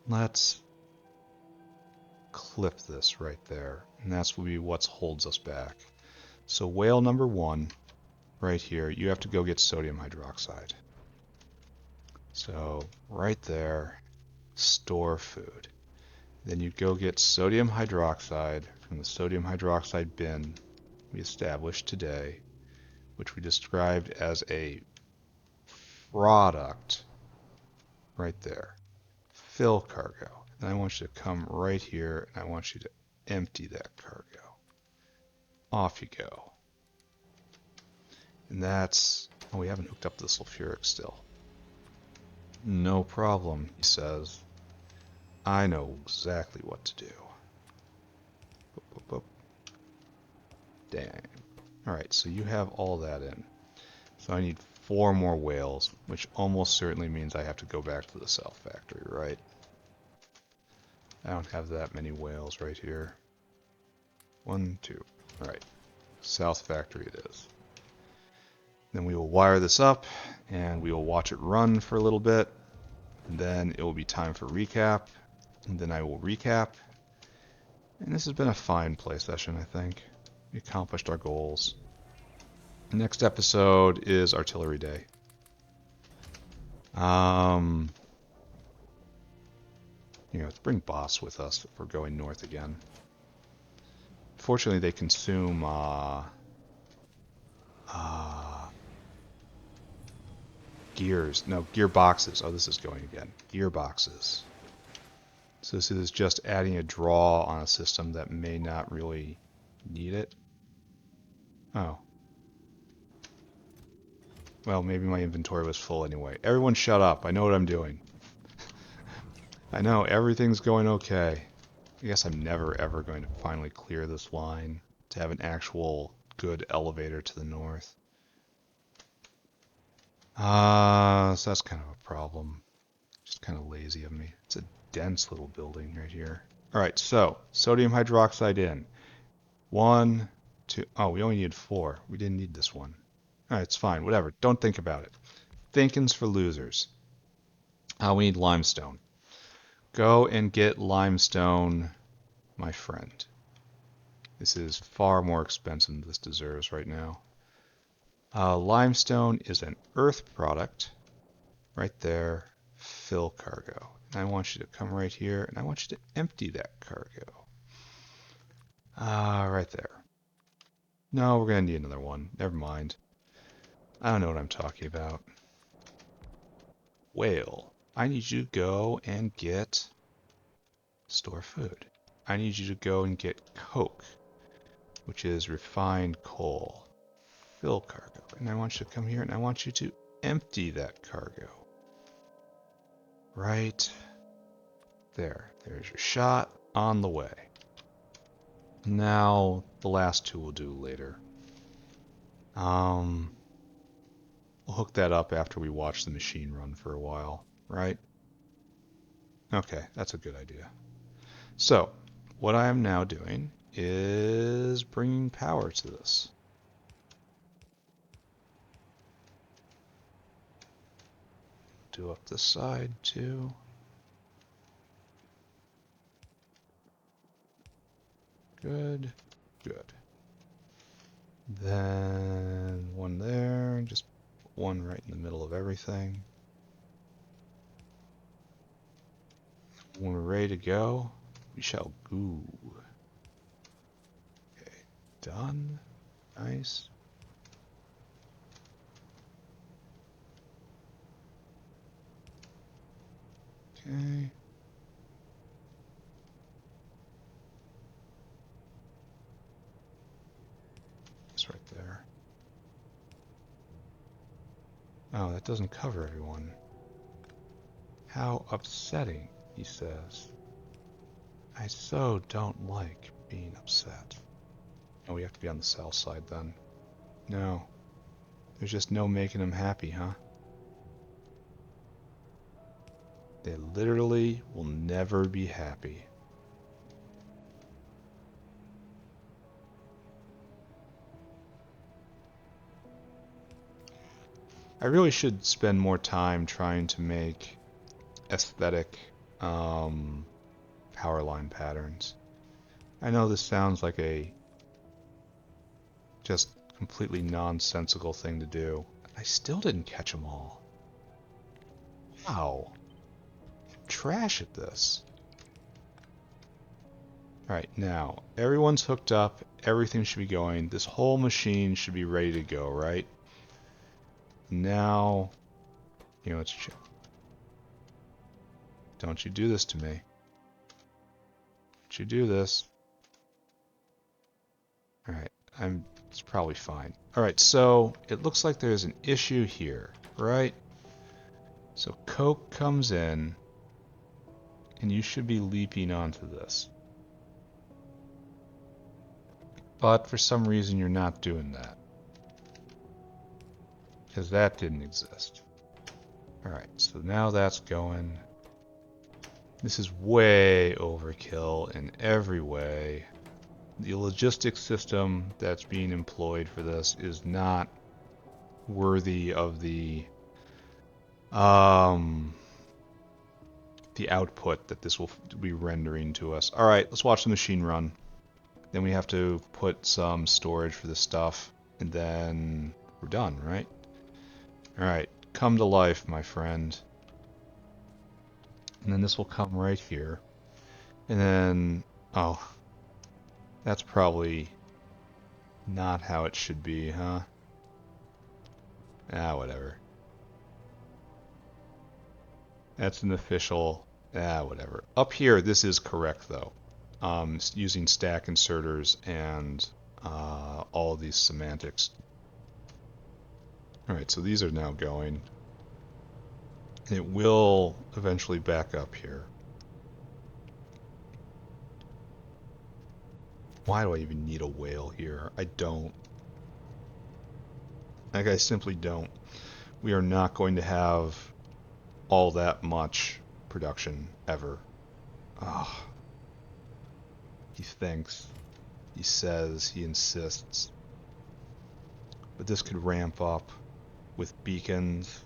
let's clip this right there, and that's will be what holds us back. So whale number 1, right here, you have to go get sodium hydroxide. So right there, store food. Then you go get sodium hydroxide from the sodium hydroxide bin we established today, which we described as a product right there. Fill cargo. And I want you to come right here and I want you to empty that cargo. Off you go. And that's... Oh, we haven't hooked up the sulfuric still. No problem, he says. I know exactly what to do. Boop, boop, boop. Dang. Alright, so you have all that in. So I need 4 more whales, which almost certainly means I have to go back to the south factory, right? I don't have that many whales right here. 1, 2. Alright. South factory it is. Then we will wire this up, and we will watch it run for a little bit. And then it will be time for recap. And then I will recap. And this has been a fine play session, I think. We accomplished our goals. The next episode is Artillery Day. Let's bring Boss with us if we're going north again. Fortunately, they consume gears. No, gearboxes. Oh, this is going again. Gearboxes. So this is just adding a draw on a system that may not really need it. Oh. Well, maybe my inventory was full anyway. Everyone shut up. I know what I'm doing. I know, everything's going okay. I guess I'm never ever going to finally clear this line to have an actual good elevator to the north. So that's kind of a problem. Just kind of lazy of me. It's a dense little building right here. Alright, so sodium hydroxide in. 1, 2, oh, we only needed 4. We didn't need this one. Alright, it's fine, whatever. Don't think about it. Thinking's for losers. We need limestone. Go and get limestone, my friend. This is far more expensive than this deserves right now. Limestone is an earth product. Right there. Fill cargo. And I want you to come right here, and I want you to empty that cargo. Right there. No, we're going to need another one. Never mind. I don't know what I'm talking about. Whale. I need you to go and get... store food. I need you to go and get coke, which is refined coal. Fill cargo. And I want you to come here, and I want you to empty that cargo. Right there. There's your shot on the way. Now, the last two we'll do later. We'll hook that up after we watch the machine run for a while, right? Okay, that's a good idea. So, what I am now doing is bringing power to this. Do up this side too. Good, good. Then one there, just one right in the middle of everything. When we're ready to go, we shall go. Okay, done. Nice. Okay. It's right there. Oh, that doesn't cover everyone. How upsetting, he says. I so don't like being upset. Oh, we have to be on the south side then. No. There's just no making them happy, huh? They literally will never be happy. I really should spend more time trying to make aesthetic power line patterns. I know this sounds like a just completely nonsensical thing to do. I still didn't catch them all. Wow. I'm trash at this. Alright, now, everyone's hooked up, everything should be going, this whole machine should be ready to go, right? Now, let's check. Don't you do this to me. Don't you do this. Alright, it's probably fine. Alright, so it looks like there's an issue here, right? So Coke comes in, and you should be leaping onto this. But for some reason you're not doing that. Because that didn't exist. Alright, so now that's going. This is way overkill in every way. The logistics system that's being employed for this is not worthy of the output that this will be rendering to us. Alright, let's watch the machine run. Then we have to put some storage for this stuff, and then we're done, right? Alright, come to life, my friend. And then this will come right here. And then, oh, that's probably not how it should be, huh? Ah, whatever. That's an official, whatever. Up here, this is correct, though. Using stack inserters and all of these semantics. Alright, so these are now going. It will eventually back up here. Why do I even need a whale here? I don't. Like, I simply don't. We are not going to have all that much production ever. Ugh. He thinks. He says. He insists. But this could ramp up with beacons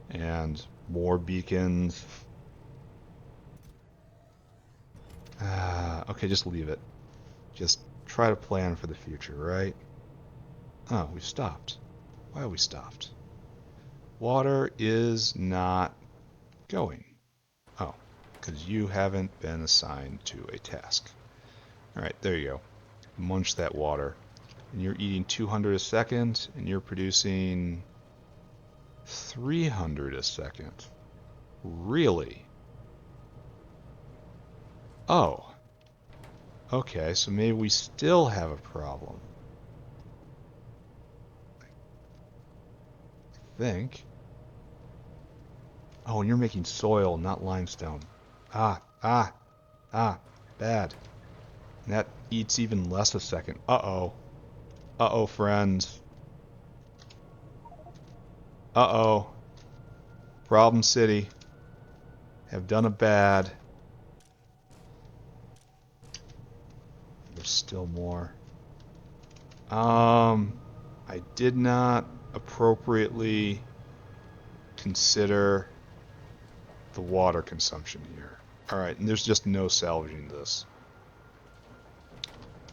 and more beacons. Okay, just leave it. Just try to plan for the future, right? Oh, we stopped. Why have we stopped? Water is not going. Oh, because you haven't been assigned to a task. Alright, there you go. Munch that water. And you're eating 200 a second, and you're producing 300 a second. Really? Oh. Okay, so maybe we still have a problem. I think. Oh, and you're making soil, not limestone. Ah, bad. And that eats even less a second. Uh-oh. Uh-oh, friends. Uh-oh. Problem City. Have done a bad. There's still more. I did not appropriately consider the water consumption here. Alright, and there's just no salvaging this.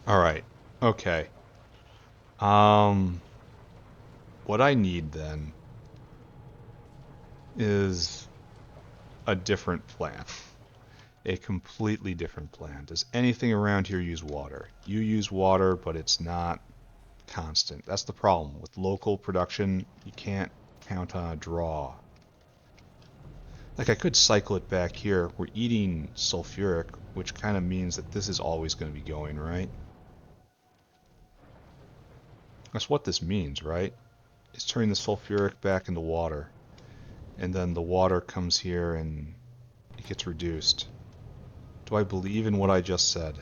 Alright, okay. What I need then is a different plan. A completely different plan. Does anything around here use water? You use water, but it's not constant. That's the problem. With local production, you can't count on a draw. Like, I could cycle it back here. We're eating sulfuric, which kind of means that this is always going to be going, right? That's what this means, right? It's turning the sulfuric back into water. And then the water comes here and it gets reduced. Do I believe in what I just said?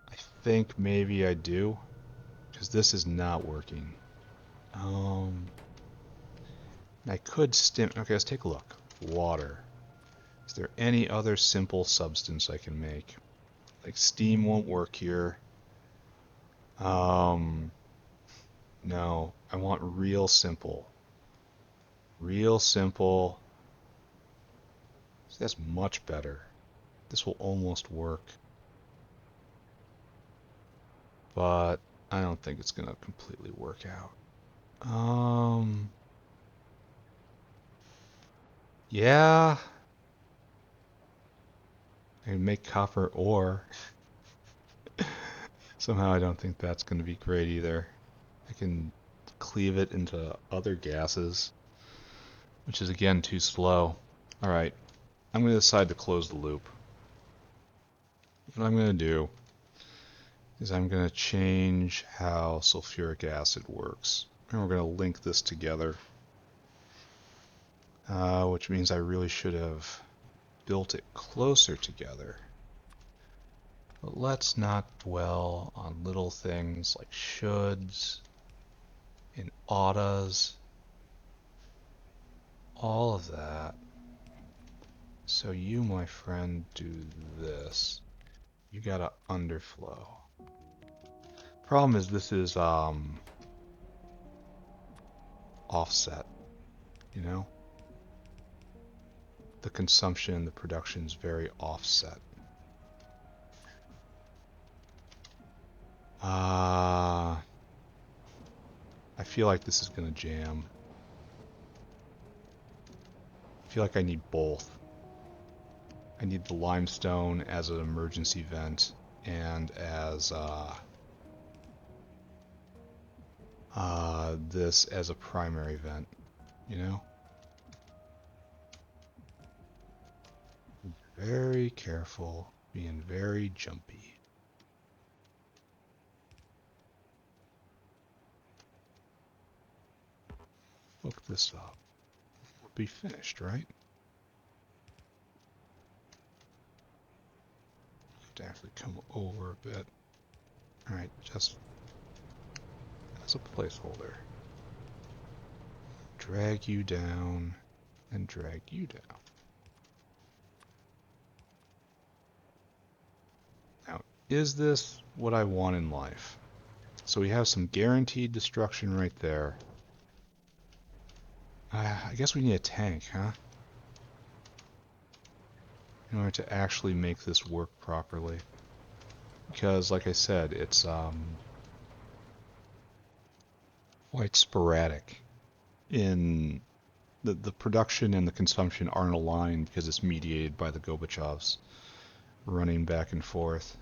I think maybe I do. Because this is not working. I could stim... Okay, let's take a look. Water. Is there any other simple substance I can make? Like steam won't work here. No. I want real simple. Real simple. So that's much better. This will almost work. But I don't think it's going to completely work out. Yeah. I can make copper ore. Somehow I don't think that's going to be great either. I can cleave it into other gases, which is again too slow. Alright, I'm going to decide to close the loop. What I'm going to do is I'm going to change how sulfuric acid works. And we're going to link this together. Which means I really should have built it closer together. But let's not dwell on little things like shoulds and oughtas. All of that. So you, my friend, do this. You gotta underflow. Problem is this is offset, you know? The consumption and the production is very offset. I feel like this is gonna jam. I feel like I need both. I need the limestone as an emergency vent and as this as a primary vent, you know? Very careful, being very jumpy. Look this up. We'll be finished, right? To actually come over a bit. Alright, just as a placeholder. Drag you down and drag you down. Now, is this what I want in life? So we have some guaranteed destruction right there. I guess we need a tank, huh? in order to actually make this work properly. Because, like I said, it's quite sporadic. In the production and the consumption aren't aligned because it's mediated by the Gorbachevs running back and forth.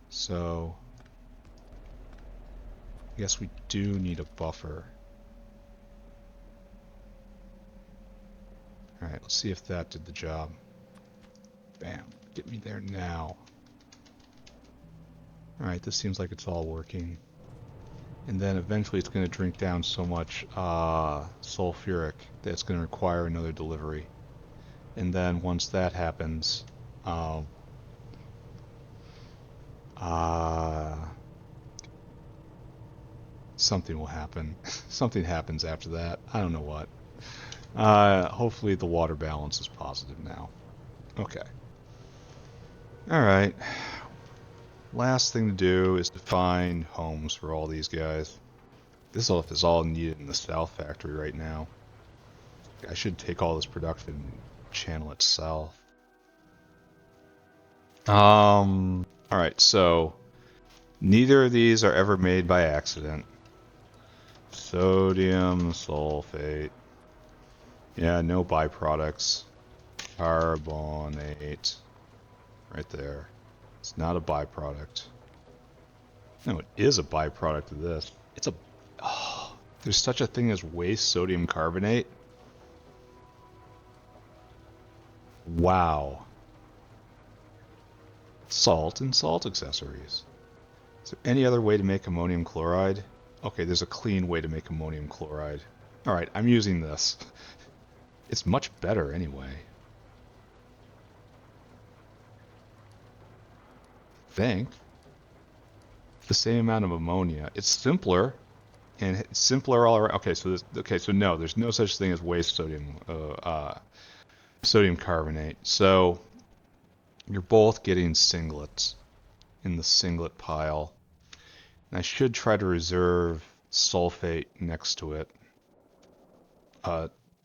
So, I guess we do need a buffer. Alright, let's see if that did the job. Bam. Get me there now. Alright, this seems like it's all working. And then eventually it's going to drink down so much sulfuric that it's going to require another delivery. And then once that happens, something will happen. Something happens after that. I don't know what. Hopefully the water balance is positive now. Okay. Alright. Last thing to do is to find homes for all these guys. This stuff is all needed in the South Factory right now. I should take all this production and channel it south. Alright, so neither of these are ever made by accident. Sodium sulfate. Yeah, no byproducts. Carbonate. Right there. It's not a byproduct. No, it is a byproduct of this. It's a... Oh, there's such a thing as waste sodium carbonate? Wow. Salt and salt accessories. Is there any other way to make ammonium chloride? Okay, there's a clean way to make ammonium chloride. Alright, I'm using this. It's much better anyway. I think. The same amount of ammonia. It's simpler. And it's simpler all around. Okay, so no, there's no such thing as waste sodium carbonate. So you're both getting singlets in the singlet pile. And I should try to reserve sulfate next to it.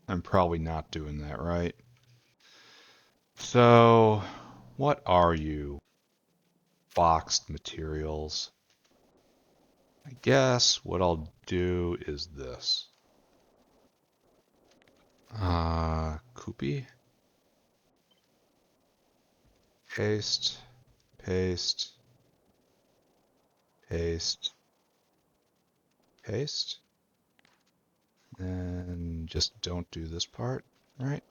I'm probably not doing that, right? So, what are you? Boxed materials. I guess what I'll do is this. Koopy. Paste. Paste. Paste. Paste. And just don't do this part, right?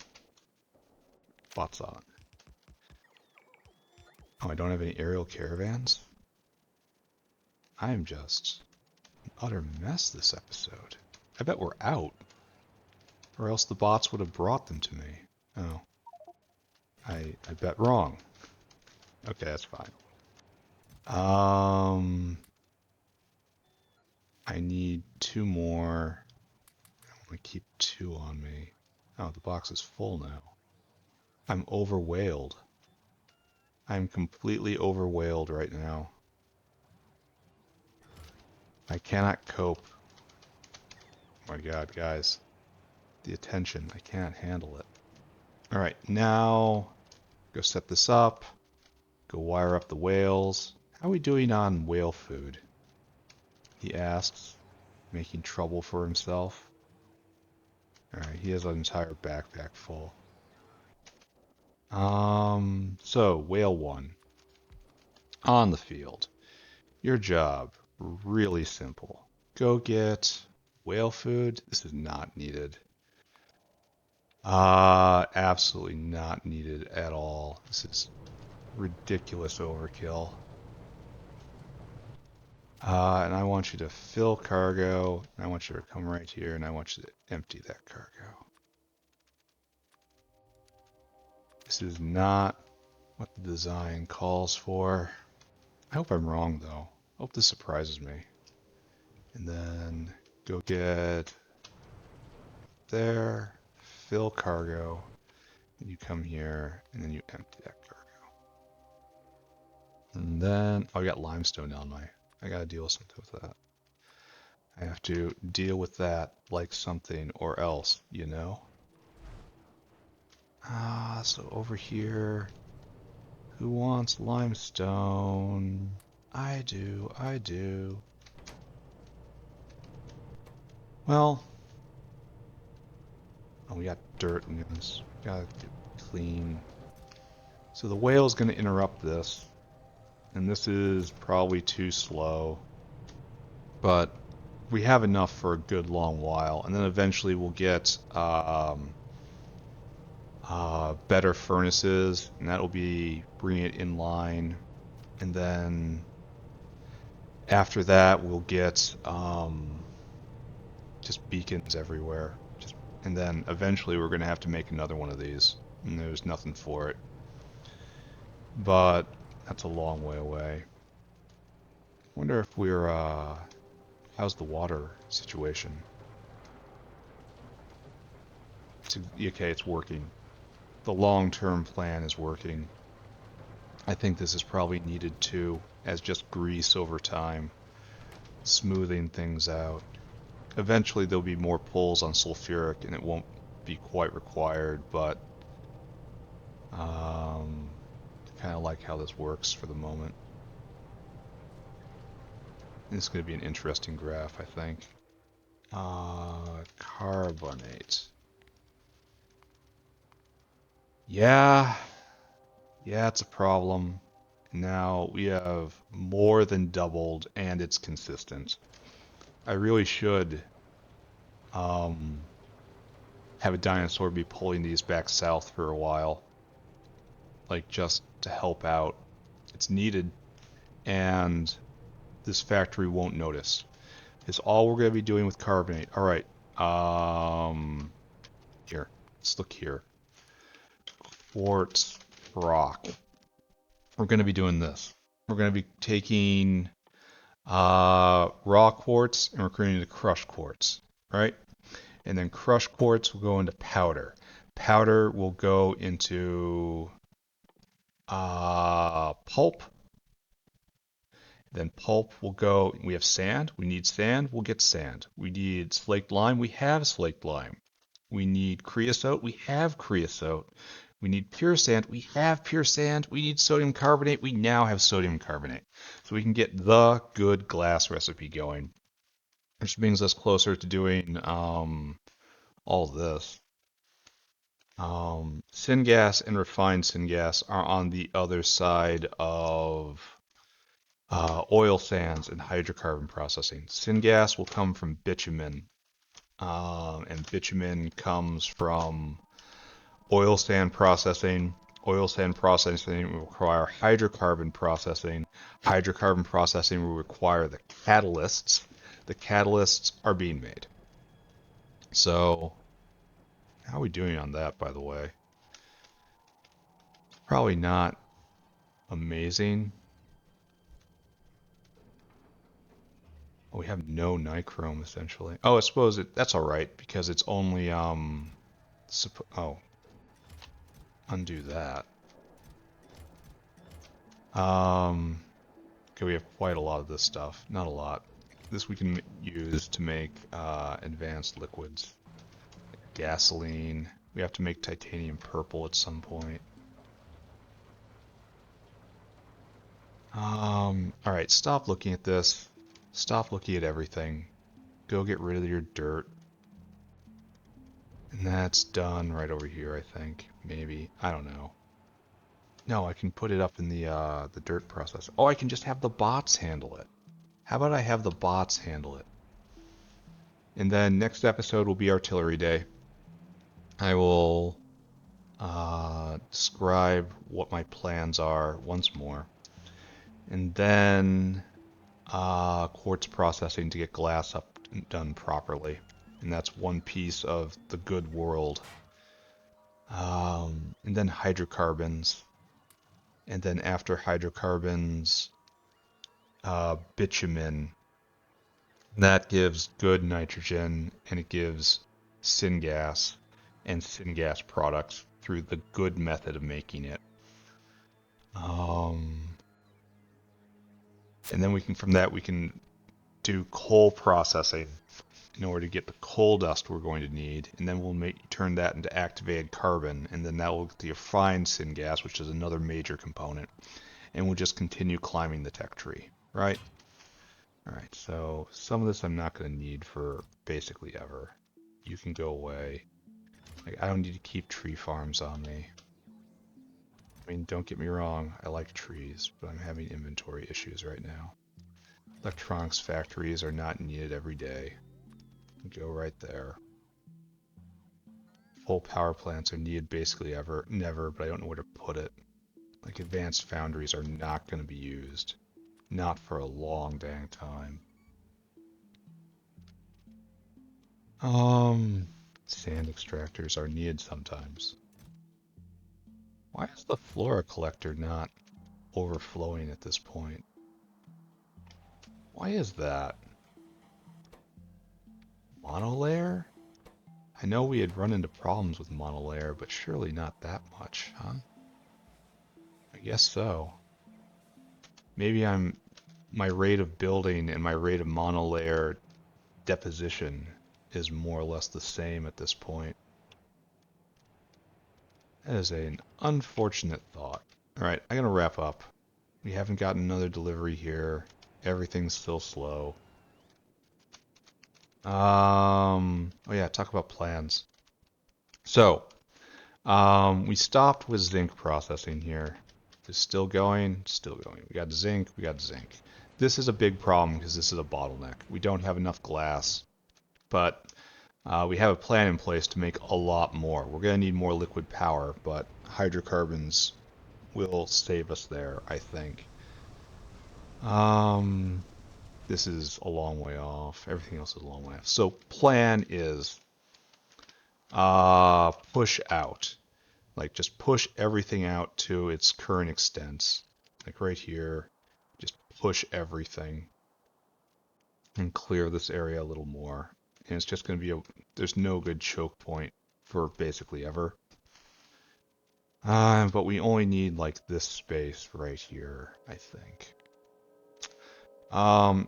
Spots on. Oh, I don't have any aerial caravans? I'm just an utter mess this episode. I bet we're out. Or else the bots would have brought them to me. Oh. I bet wrong. Okay, that's fine. I need 2 more. I want to keep 2 on me. Oh, the box is full now. I'm overwhelmed. I'm completely overwhelmed right now. I cannot cope. Oh my god, guys. The attention. I can't handle it. Alright, now go set this up. Go wire up the whales. How are we doing on whale food? He asks, making trouble for himself. Alright, he has an entire backpack full. So, whale 1. On the field. Your job, really simple. Go get whale food. This is not needed. Absolutely not needed at all. This is ridiculous overkill. And I want you to fill cargo. I want you to come right here, and I want you to empty that cargo. This is not what the design calls for. I hope I'm wrong, though. I hope this surprises me. And then go get there, fill cargo, and you come here, and then you empty that cargo. And then, oh, I got limestone down my, I gotta deal with something with that. I have to deal with that like something or else, you know? So over here, Who wants limestone? I do, I do. Well, oh, we got dirt in this. Gotta get clean. So the whale's gonna interrupt this, and this is probably too slow, but we have enough for a good long while, and then eventually we'll get better furnaces, and that'll be bringing it in line, and then after that we'll get just beacons everywhere, and then eventually we're going to have to make another one of these, and there's nothing for it, but that's a long way away. Wonder if we're how's the water situation? Okay, it's working. The long-term plan is working. I think this is probably needed too, as just grease over time, smoothing things out. Eventually there'll be more pulls on sulfuric and it won't be quite required, but kind of like how this works for the moment. And it's going to be an interesting graph, I think. Carbonate. Yeah, it's a problem. Now we have more than doubled and it's consistent. I really should have a dinosaur be pulling these back south for a while. Like, just to help out. It's needed, and this factory won't notice. It's all we're going to be doing with carbonate. Alright, here. Let's look here. Quartz rock. We're going to be doing this. We're going to be taking raw quartz and we're creating a crushed quartz, right? And then crushed quartz will go into powder. Powder will go into pulp. Then pulp will go, we have sand, we need sand, we'll get sand. We need slaked lime, we have slaked lime. We need creosote, we have creosote. We need pure sand, we have pure sand. We need sodium carbonate, we now have sodium carbonate. So we can get the good glass recipe going. Which brings us closer to doing all this. Syngas and refined syngas are on the other side of oil sands and hydrocarbon processing. Syngas will come from bitumen, and bitumen comes from oil sand processing. Oil sand processing will require hydrocarbon processing. Hydrocarbon processing will require the catalysts. The catalysts are being made. So, how are we doing on that, by the way? Probably not amazing. Oh, we have no nichrome, essentially. Oh, I suppose that's alright, because it's only, oh. Undo that. Okay, we have quite a lot of this stuff. Not a lot. This we can use to make advanced liquids. Gasoline. We have to make titanium purple at some point. Alright, stop looking at this. Stop looking at everything. Go get rid of your dirt. And that's done right over here, I think. Maybe. I don't know. No, I can put it up in the dirt process. Oh, I can just have the bots handle it. How about I have the bots handle it? And then next episode will be Artillery Day. I will describe what my plans are once more. And then quartz processing to get glass up and done properly. And that's one piece of the good world. And then hydrocarbons. And then after hydrocarbons, bitumen. That gives good nitrogen, and it gives syngas and syngas products through the good method of making it. And then from that we can do coal processing. in order to get the coal dust we're going to need, and then we'll turn that into activated carbon, and then that will get the refined syngas, which is another major component, and we'll just continue climbing the tech tree, right? All right, so some of this I'm not going to need for basically ever. You can go away. Like, I don't need to keep tree farms on me. I mean, don't get me wrong, I like trees, but I'm having inventory issues right now. Electronics factories are not needed every day. Go right there. Full power plants are needed basically never, but I don't know where to put it. Like, advanced foundries are not going to be used. Not for a long dang time. Sand extractors are needed sometimes. Why is the flora collector not overflowing at this point? Why is that? Monolayer? I know we had run into problems with monolayer, but surely not that much, huh? I guess so. Maybe my rate of building and my rate of monolayer deposition is more or less the same at this point. That is an unfortunate thought. Alright, I'm gonna wrap up. We haven't gotten another delivery here. Everything's still slow. Oh yeah, talk about plans. So, we stopped with zinc processing here. It's still going, still going. We got zinc, we got zinc. This is a big problem because this is a bottleneck. We don't have enough glass, but we have a plan in place to make a lot more. We're going to need more liquid power, but hydrocarbons will save us there, I think. This is a long way off. Everything else is a long way off. So plan is push out. Like, just push everything out to its current extents. Like right here, just push everything and clear this area a little more. And it's just going to be there's no good choke point for basically ever. But we only need like this space right here, I think.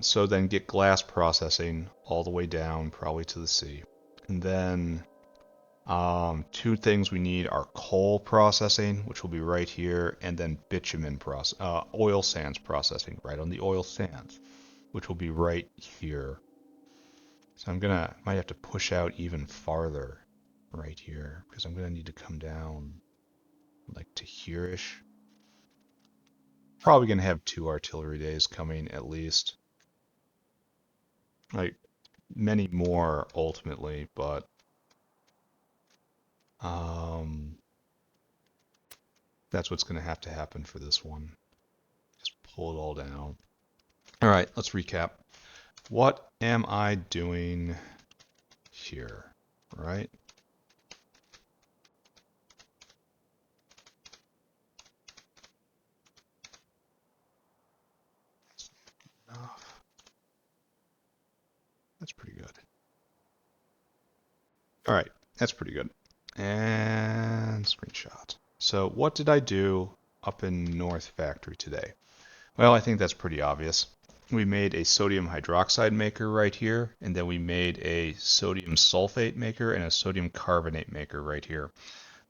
So then get glass processing all the way down, probably to the sea. And then two things we need are coal processing, which will be right here, and then oil sands processing, right on the oil sands, which will be right here. So might have to push out even farther right here, because I'm gonna need to come down like to here-ish. Probably gonna have 2 artillery days coming at least. Like, many more ultimately, but that's what's gonna have to happen for this one. Just pull it all down. All right, let's recap. What am I doing here, right? Enough. That's pretty good. All right, that's pretty good. And screenshot. So what did I do up in North Factory today? Well, I think that's pretty obvious. We made a sodium hydroxide maker right here, and then we made a sodium sulfate maker and a sodium carbonate maker right here.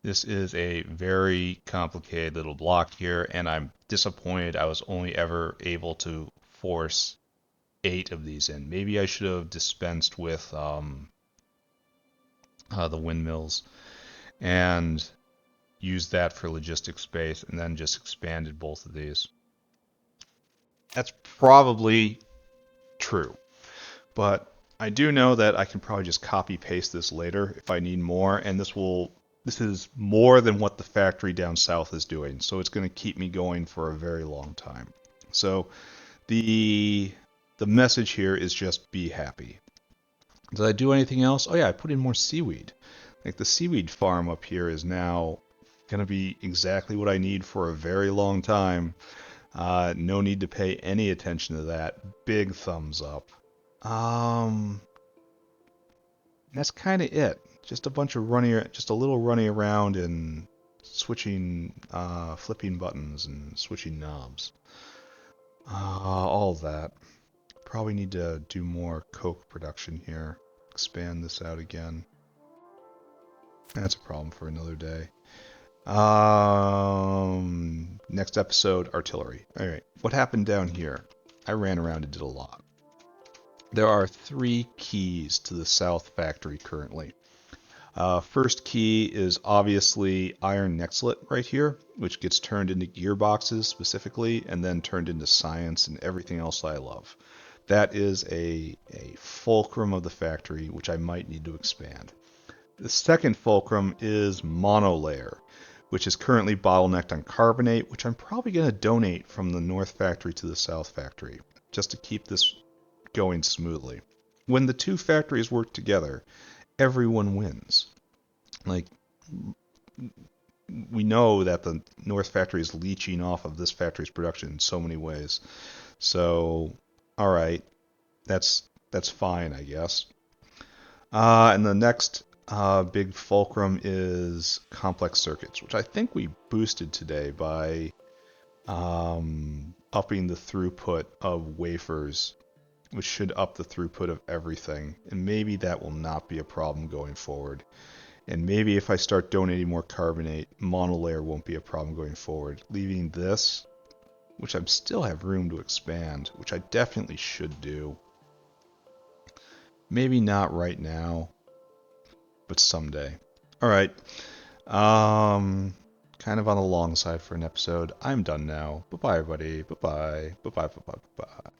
This is a very complicated little block here, and I'm disappointed I was only ever able to force 8 of these in. Maybe I should have dispensed with the windmills and used that for logistic space, and then just expanded both of these. That's probably true, but I do know that I can probably just copy paste this later if I need more, and this is more than what the factory down south is doing, so it's going to keep me going for a very long time. So the message here is just be happy. Did I do anything else? Oh yeah, I put in more seaweed. Like, the seaweed farm up here is now going to be exactly what I need for a very long time. No need to pay any attention to that. Big thumbs up. That's kind of it. Just a bunch of just a little running around and switching, flipping buttons and switching knobs. All that. Probably need to do more coke production here. expand this out again. That's a problem for another day. Next episode, artillery. All right, what happened down here? I ran around and did a lot. There are 3 keys to the south factory currently. First key is obviously iron nexlet right here, which gets turned into gearboxes specifically, and then turned into science and everything else I love. That is a fulcrum of the factory, which I might need to expand. The second fulcrum is monolayer, which is currently bottlenecked on carbonate, which I'm probably going to donate from the north factory to the south factory, just to keep this going smoothly. When the 2 factories work together, everyone wins. Like, we know that the north factory is leeching off of this factory's production in so many ways. So, all right, that's fine, I guess. And the next big fulcrum is complex circuits, which I think we boosted today by upping the throughput of wafers, which should up the throughput of everything. And maybe that will not be a problem going forward. And maybe if I start donating more carbonate, monolayer won't be a problem going forward. Leaving this, which I still have room to expand, which I definitely should do. Maybe not right now, but someday. All right. Kind of on the long side for an episode. I'm done now. Bye-bye, everybody. Bye-bye. Bye-bye, bye-bye, bye-bye.